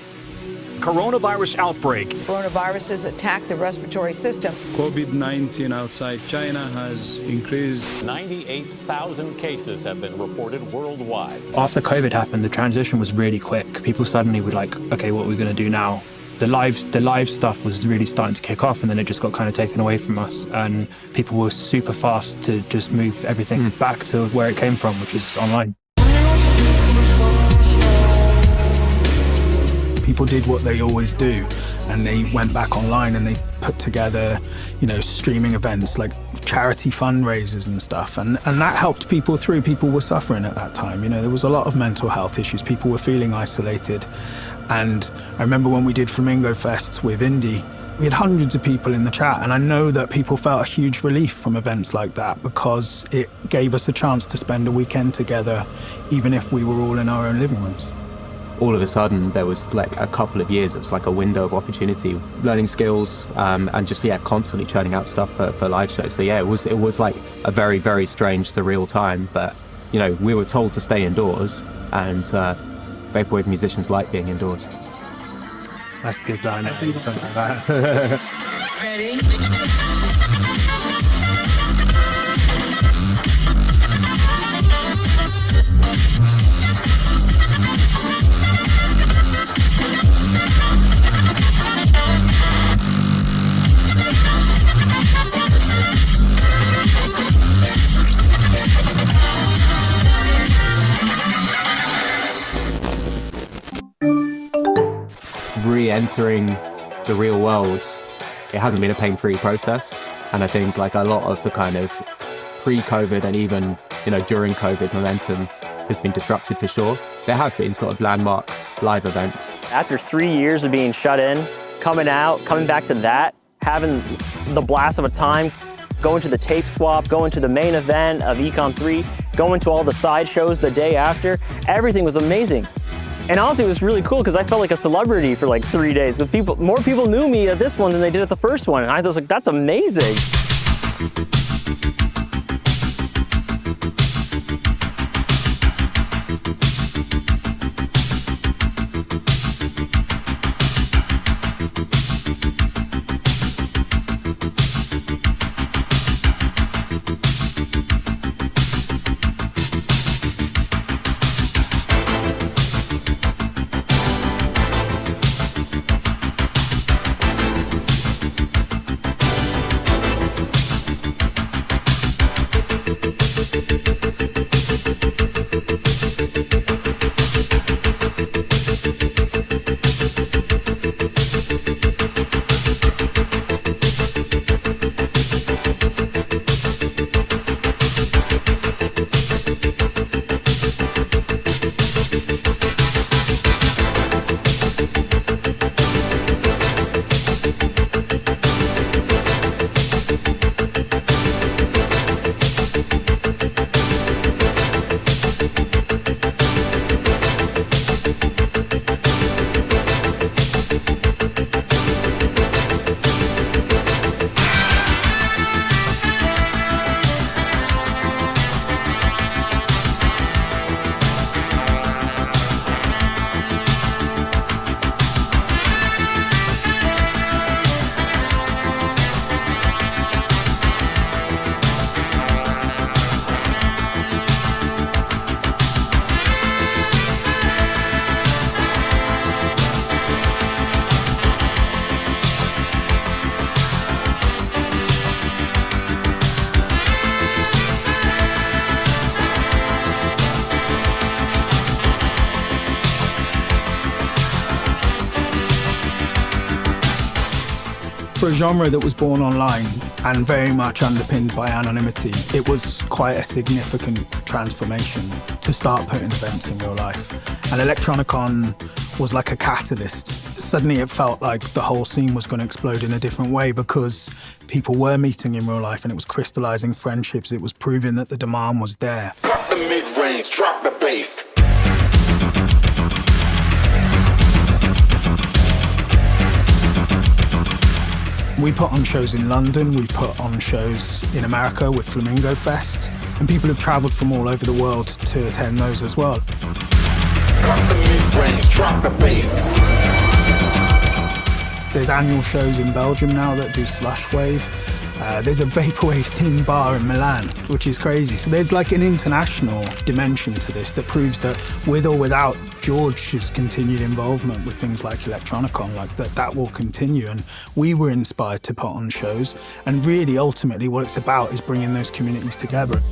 Coronavirus outbreak. Coronaviruses attack the respiratory system. COVID-19 outside China has increased. 98,000 cases have been reported worldwide. After COVID happened, the transition was really quick. People suddenly were like, okay, what are we going to do now? The live stuff was really starting to kick off, and then it just got kind of taken away from us, and people were super fast to just move everything back to where it came from, which is online. People did what they always do, and they went back online and they put together, you know, streaming events like charity fundraisers and stuff, and that helped people through. People were suffering at that time. You know, there was a lot of mental health issues. People were feeling isolated. And I remember when we did Flamingo Fests with Indie, we had hundreds of people in the chat, and I know that people felt a huge relief from events like that because it gave us a chance to spend a weekend together, even if we were all in our own living rooms. All of a sudden, there was like a couple of years, it's like a window of opportunity, learning skills, and just, yeah, constantly churning out stuff for live shows. So yeah, it was like a very, very strange, surreal time, but, you know, we were told to stay indoors, and Vaporwave musicians like being indoors. That's good, I know, something like that. Ready? Re-entering the real world, it hasn't been a pain-free process, and I think like a lot of the kind of pre-COVID and even, you know, during COVID momentum has been disrupted for sure. There have been sort of landmark live events. After 3 years of being shut in, coming back to that, having the blast of a time, going to the tape swap, going to the main event of Econ 3, going to all the side shows the day after, everything was amazing. And honestly, it was really cool because I felt like a celebrity for like 3 days. Because more people knew me at this one than they did at the first one. And I was like, that's amazing. For a genre that was born online and very much underpinned by anonymity, it was quite a significant transformation to start putting events in real life. And Electronicon was like a catalyst. Suddenly it felt like the whole scene was going to explode in a different way because people were meeting in real life and it was crystallizing friendships. It was proving that the demand was there. Cut the mid-range, drop the bass. We put on shows in London, we put on shows in America with Flamingo Fest, and people have traveled from all over the world to attend those as well. Cut the mid-range, drop the bass. There's annual shows in Belgium now that do slush wave. There's a vaporwave themed bar in Milan, which is crazy. So there's like an international dimension to this that proves that with or without George's continued involvement with things like Electronicon, like that will continue. And we were inspired to put on shows. And really, ultimately, what it's about is bringing those communities together.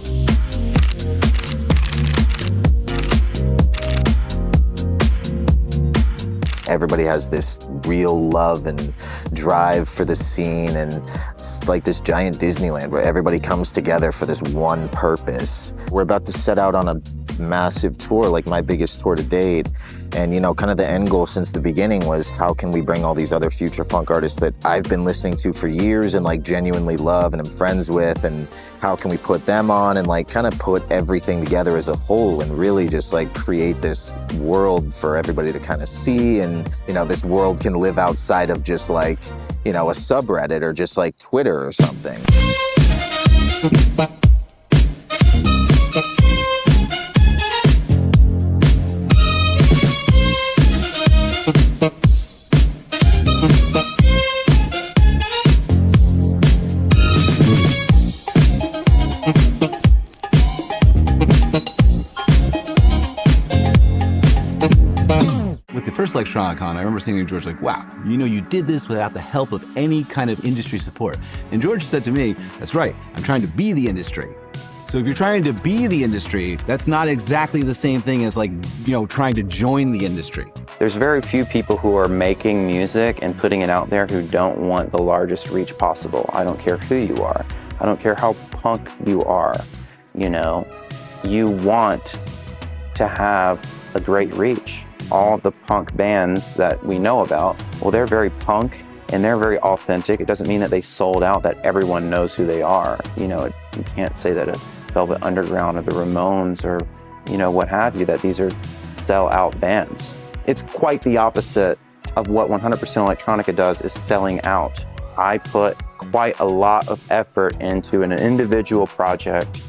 Everybody has this real love and drive for the scene, and it's like this giant Disneyland where everybody comes together for this one purpose. We're about to set out on a massive tour, like my biggest tour to date. And you know, kind of the end goal since the beginning was how can we bring all these other future funk artists that I've been listening to for years and like genuinely love and I'm friends with, and how can we put them on and like kind of put everything together as a whole and really just like create this world for everybody to kind of see. And you know, this world can live outside of just like, you know, a subreddit or just like Twitter or something. With the first Electronicon, I remember saying to George, like, wow, you know, you did this without the help of any kind of industry support. And George said to me, that's right, I'm trying to be the industry. So if you're trying to be the industry, that's not exactly the same thing as like, you know, trying to join the industry. There's very few people who are making music and putting it out there who don't want the largest reach possible. I don't care who you are. I don't care how punk you are. You know, you want to have a great reach. All of the punk bands that we know about, well, they're very punk and they're very authentic. It doesn't mean that they sold out, that everyone knows who they are. You know, you can't say that a Velvet Underground or the Ramones or, you know, what have you, that these are sell-out bands. It's quite the opposite of what 100% Electronica does, is selling out. I put quite a lot of effort into an individual project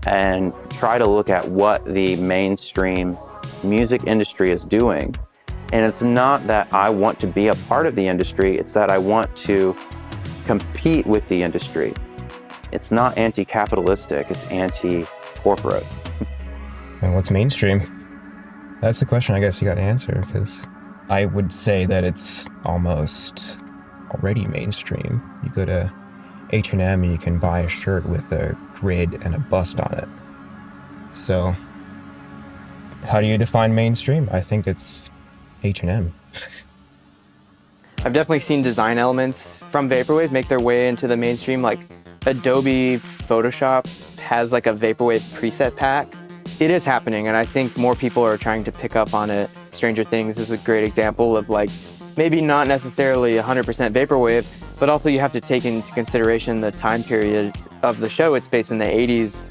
and try to look at what the mainstream music industry is doing. And it's not that I want to be a part of the industry, it's that I want to compete with the industry. It's not anti-capitalistic, it's anti-corporate. And what's mainstream? That's the question I guess you got to answer, because I would say that it's almost already mainstream. You go to H&M and you can buy a shirt with a grid and a bust on it. So how do you define mainstream? I think it's H&M. I've definitely seen design elements from Vaporwave make their way into the mainstream. Like Adobe Photoshop has like a Vaporwave preset pack. It is happening, and I think more people are trying to pick up on it. Stranger Things is a great example of like, maybe not necessarily 100% Vaporwave, but also you have to take into consideration the time period of the show. It's based in the 80s.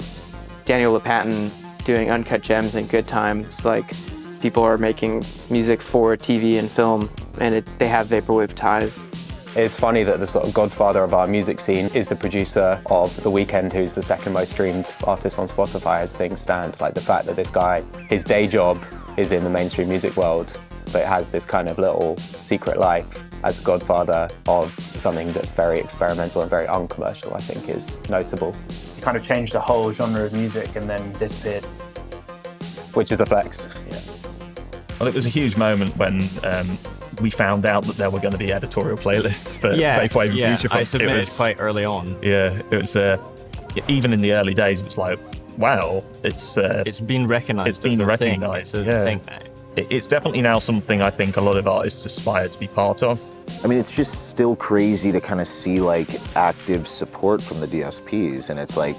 Daniel LePatin doing Uncut Gems and Good Time. It's like people are making music for TV and film, and they have Vaporwave ties. It's funny that the sort of godfather of our music scene is the producer of The Weeknd, who's the second most streamed artist on Spotify as things stand. Like the fact that this guy, his day job is in the mainstream music world, but has this kind of little secret life as a godfather of something that's very experimental and very uncommercial, I think is notable. He kind of changed the whole genre of music and then disappeared. Which is a flex. Yeah. Well, it was a huge moment when we found out that there were going to be editorial playlists for Vaporwave and Future Funk. I submitted quite early on. Yeah, it was even in the early days, it was like, wow, it's been recognised. It's been recognised. Yeah. it's definitely now something I think a lot of artists aspire to be part of. I mean, it's just still crazy to kind of see like active support from the DSPs. And it's like,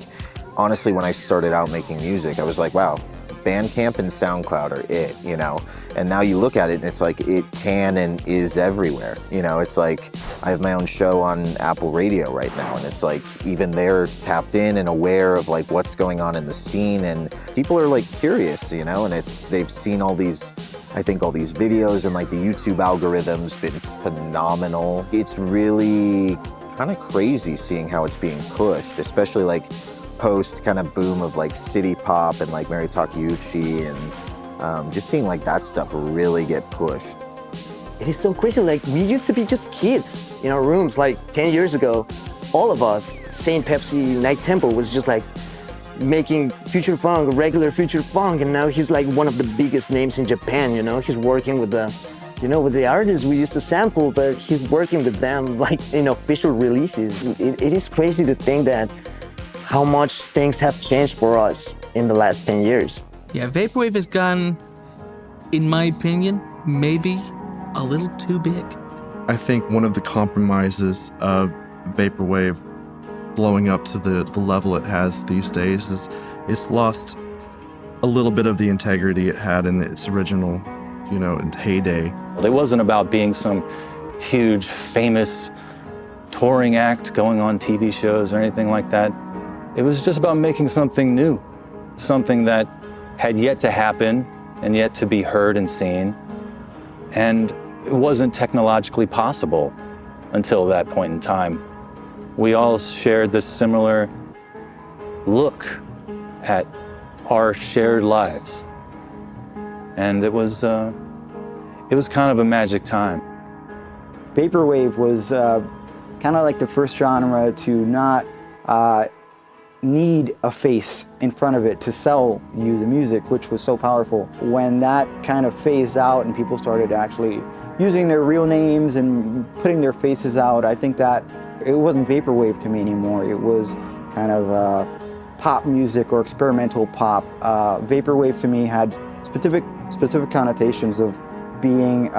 honestly, when I started out making music, I was like, wow, Bandcamp and SoundCloud are it, you know? And now you look at it and it's like, it can and is everywhere. You know, it's like, I have my own show on Apple Radio right now, and it's like, even they're tapped in and aware of like what's going on in the scene, and people are like curious, you know? And they've seen all these, I think all these videos, and like the YouTube algorithm's been phenomenal. It's really kind of crazy seeing how it's being pushed, especially like post kind of boom of like city pop and like Mary Takeuchi, and just seeing like that stuff really get pushed. It is so crazy. Like, we used to be just kids in our rooms like 10 years ago. All of us, Saint Pepsi, Night Tempo was just like making future funk, regular future funk, and now he's like one of the biggest names in Japan, you know? He's working with the, you know, with the artists we used to sample, but he's working with them like in official releases. It is crazy to think that how much things have changed for us in the last 10 years. Yeah, Vaporwave has gone, in my opinion, maybe a little too big. I think one of the compromises of Vaporwave blowing up to the level it has these days is it's lost a little bit of the integrity it had in its original, you know, heyday. It wasn't about being some huge, famous touring act going on TV shows or anything like that. It was just about making something new, something that had yet to happen and yet to be heard and seen. And it wasn't technologically possible until that point in time. We all shared this similar look at our shared lives. And it was kind of a magic time. Vaporwave was kind of like the first genre to not need a face in front of it to sell you the music, which was so powerful. When that kind of phased out and people started actually using their real names and putting their faces out, I think that it wasn't Vaporwave to me anymore. It was kind of pop music or experimental pop. Vaporwave to me had specific connotations of being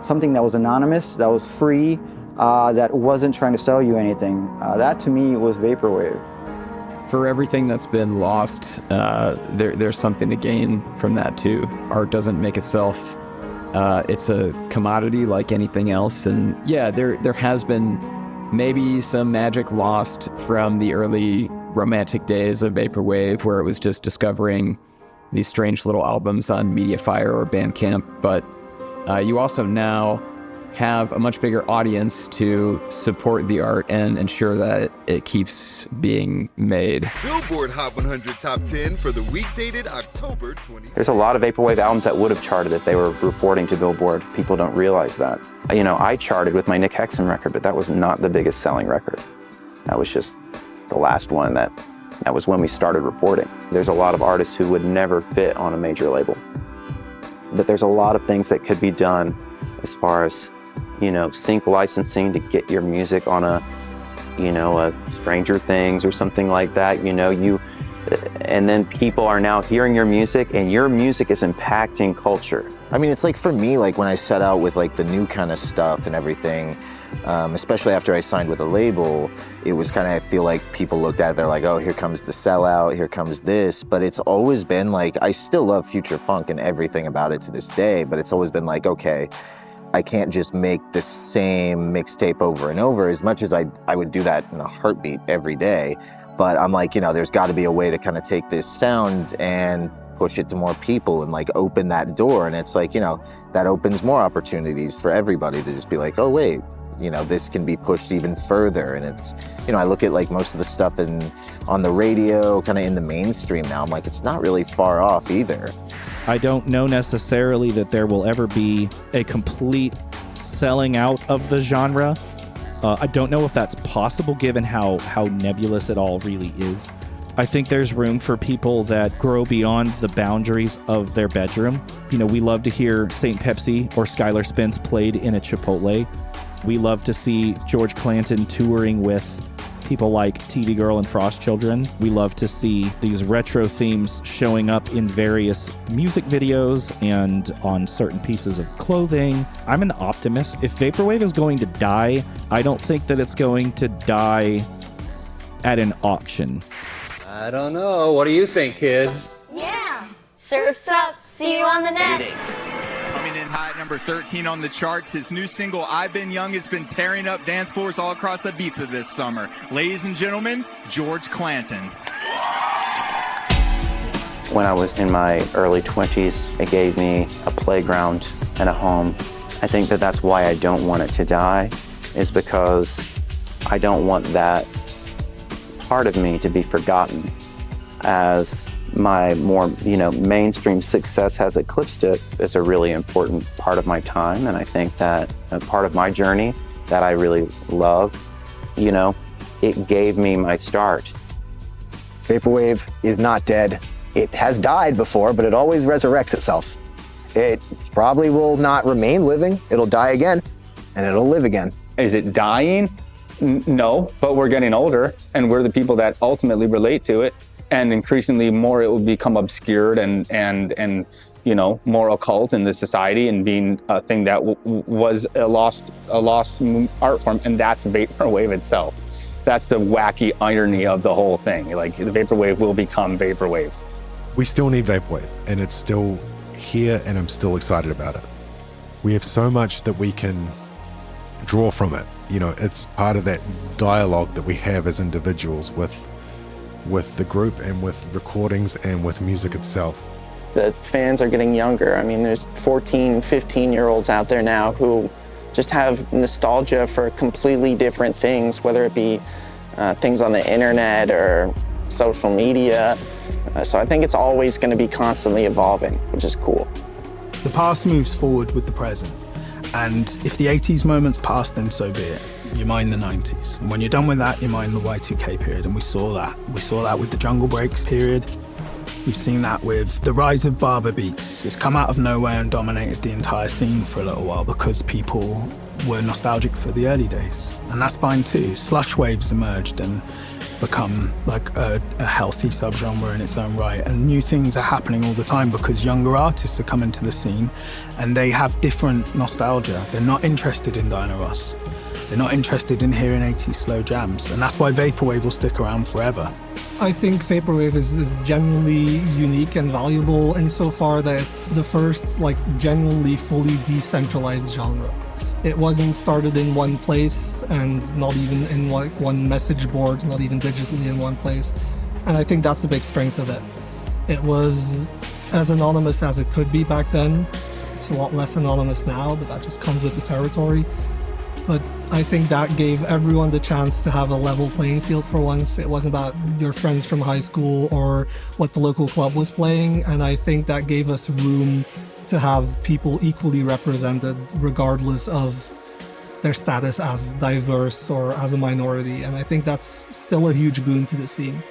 something that was anonymous, that was free, that wasn't trying to sell you anything. That to me was Vaporwave. For everything that's been lost, there's something to gain from that too. Art doesn't make itself. It's a commodity like anything else. And yeah, there has been maybe some magic lost from the early romantic days of Vaporwave, where it was just discovering these strange little albums on Mediafire or Bandcamp. But you also now have a much bigger audience to support the art and ensure that it keeps being made. Billboard Hot 100 Top 10 for the week dated October 20. There's a lot of Vaporwave albums that would have charted if they were reporting to Billboard. People don't realize that. You know, I charted with my Nick Hexum record, but that was not the biggest selling record. That was just the last one that was when we started reporting. There's a lot of artists who would never fit on a major label. But there's a lot of things that could be done as far as, you know, sync licensing to get your music on a Stranger Things or something like that. And then people are now hearing your music, and your music is impacting culture. I mean, it's like for me, like when I set out with like the new kind of stuff and everything, especially after I signed with a label, it was kind of, I feel like people looked at it, they're like, oh, here comes the sellout, here comes this. But it's always been like, I still love future funk and everything about it to this day, but it's always been like, okay, I can't just make the same mixtape over and over, as much as I would do that in a heartbeat every day. But I'm like, there's got to be a way to kind of take this sound and push it to more people and like open that door. And it's like, that opens more opportunities for everybody to just be like, oh, wait, this can be pushed even further. And it's, I look at like most of the stuff on the radio, kind of in the mainstream now, I'm like, it's not really far off either. I don't know necessarily that there will ever be a complete selling out of the genre. I don't know if that's possible given how nebulous it all really is. I think there's room for people that grow beyond the boundaries of their bedroom. We love to hear Saint Pepsi or Skylar Spence played in a Chipotle. We love to see George Clanton touring with people like TV Girl and Frost Children. We love to see these retro themes showing up in various music videos and on certain pieces of clothing. I'm an optimist. If Vaporwave is going to die, I don't think that it's going to die at an auction. I don't know. What do you think, kids? Yeah. Surf's up. See you on the net. Coming in high at number 13 on the charts, his new single, I've Been Young, has been tearing up dance floors all across Ibiza this summer. Ladies and gentlemen, George Clanton. When I was in my early 20s, it gave me a playground and a home. I think that that's why I don't want it to die, is because I don't want that part of me to be forgotten. As my more, mainstream success has eclipsed it, it's a really important part of my time, and I think that a part of my journey that I really love, it gave me my start. Vaporwave is not dead. It has died before, but it always resurrects itself. It probably will not remain living. It'll die again, and it'll live again. Is it dying? No, but we're getting older, and we're the people that ultimately relate to it. And increasingly more it will become obscured and more occult in the society, and being a thing that was a lost art form, and that's Vaporwave itself. That's the wacky irony of the whole thing. Like, the Vaporwave will become Vaporwave. We still need Vaporwave, and it's still here, and I'm still excited about it. We have so much that we can draw from it. It's part of that dialogue that we have as individuals with the group and with recordings and with music itself. The fans are getting younger. I mean, there's 14, 15-year-olds out there now who just have nostalgia for completely different things, whether it be things on the internet or social media. So I think it's always going to be constantly evolving, which is cool. The past moves forward with the present. And if the 80s moment's past, then so be it. You mine the 90s. And when you're done with that, you mine the Y2K period. And we saw that. We saw that with the Jungle Breaks period. We've seen that with the rise of Barber Beats. It's come out of nowhere and dominated the entire scene for a little while because people were nostalgic for the early days. And that's fine too. Slush waves emerged and become like a healthy subgenre in its own right. And new things are happening all the time because younger artists are coming to the scene and they have different nostalgia. They're not interested in Diana Ross. They're not interested in hearing 80s slow jams. And that's why Vaporwave will stick around forever. I think Vaporwave is genuinely unique and valuable insofar that it's the first genuinely fully decentralized genre. It wasn't started in one place and not even in one message board, not even digitally in one place. And I think that's the big strength of it. It was as anonymous as it could be back then. It's a lot less anonymous now, but that just comes with the territory. But I think that gave everyone the chance to have a level playing field for once. It wasn't about your friends from high school or what the local club was playing. And I think that gave us room to have people equally represented regardless of their status as diverse or as a minority. And I think that's still a huge boon to the scene.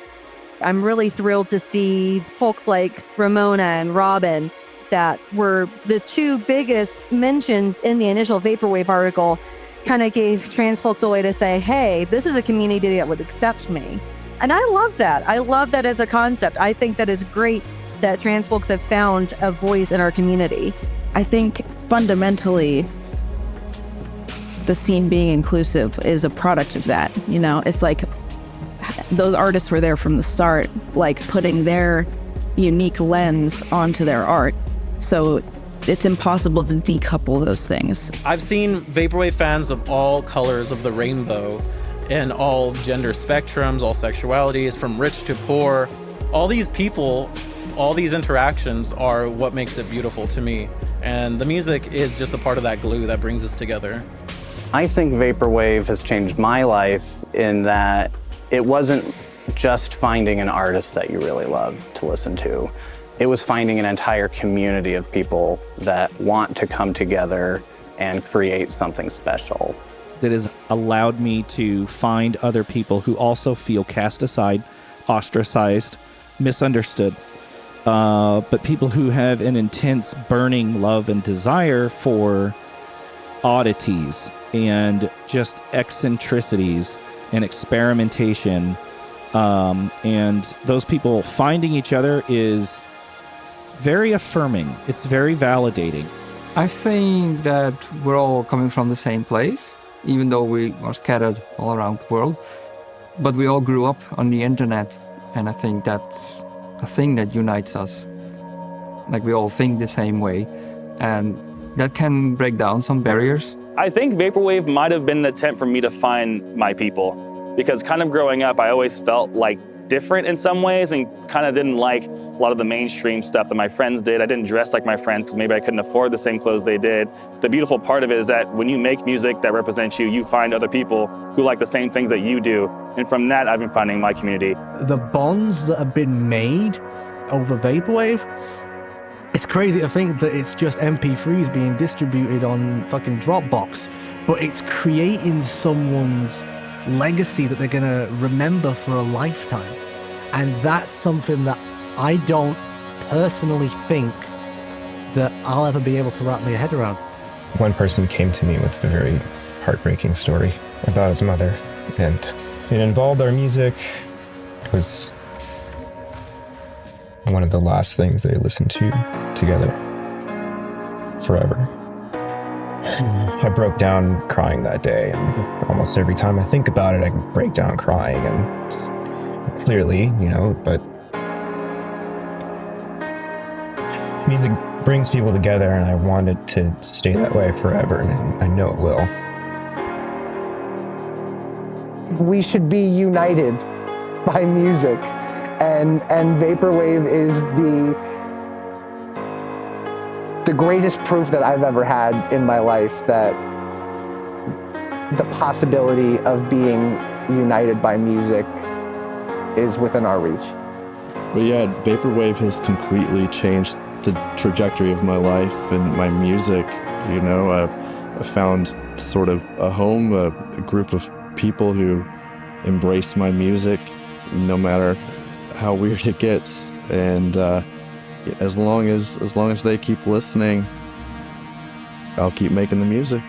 I'm really thrilled to see folks like Ramona and Robin that were the two biggest mentions in the initial Vaporwave article kind of gave trans folks a way to say, hey, this is a community that would accept me. And I love that. I love that as a concept. I think that is great that trans folks have found a voice in our community. I think fundamentally, the scene being inclusive is a product of that. It's like those artists were there from the start, putting their unique lens onto their art. So it's impossible to decouple those things. I've seen Vaporwave fans of all colors of the rainbow in all gender spectrums, all sexualities, from rich to poor. All these people, all these interactions are what makes it beautiful to me. And the music is just a part of that glue that brings us together. I think Vaporwave has changed my life in that it wasn't just finding an artist that you really love to listen to. It was finding an entire community of people that want to come together and create something special. That has allowed me to find other people who also feel cast aside, ostracized, misunderstood, but people who have an intense burning love and desire for oddities and just eccentricities and experimentation. And those people finding each other is very affirming. It's very validating. I think that we're all coming from the same place, even though we are scattered all around the world. But we all grew up on the internet, and I think that's a thing that unites us. Like, we all think the same way, and that can break down some barriers. I think Vaporwave might have been an attempt for me to find my people, because kind of growing up, I always felt like different in some ways and kind of didn't like a lot of the mainstream stuff that my friends did. I didn't dress like my friends because maybe I couldn't afford the same clothes they did. The beautiful part of it is that when you make music that represents you, you find other people who like the same things that you do. And from that, I've been finding my community. The bonds that have been made over Vaporwave, it's crazy to think that it's just MP3s being distributed on fucking Dropbox, but it's creating someone's legacy that they're gonna remember for a lifetime. And that's something that I don't personally think that I'll ever be able to wrap my head around. One person came to me with a very heartbreaking story about his mother, and it involved our music. It was one of the last things they listened to together forever. I broke down crying that day, and almost every time I think about it, I break down crying, and clearly, but music brings people together, and I want it to stay that way forever, and I know it will. We should be united by music, and Vaporwave is the greatest proof that I've ever had in my life that the possibility of being united by music is within our reach. But yeah, Vaporwave has completely changed the trajectory of my life and my music. I've found sort of a home, a group of people who embrace my music no matter how weird it gets, and as long as they keep listening, I'll keep making the music.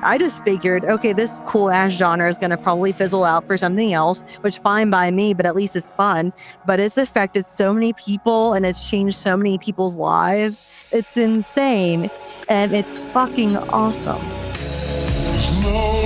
I just figured, okay, this cool ass genre is going to probably fizzle out for something else, which fine by me, but at least it's fun. But it's affected so many people and it's changed so many people's lives. It's insane and it's fucking awesome. No.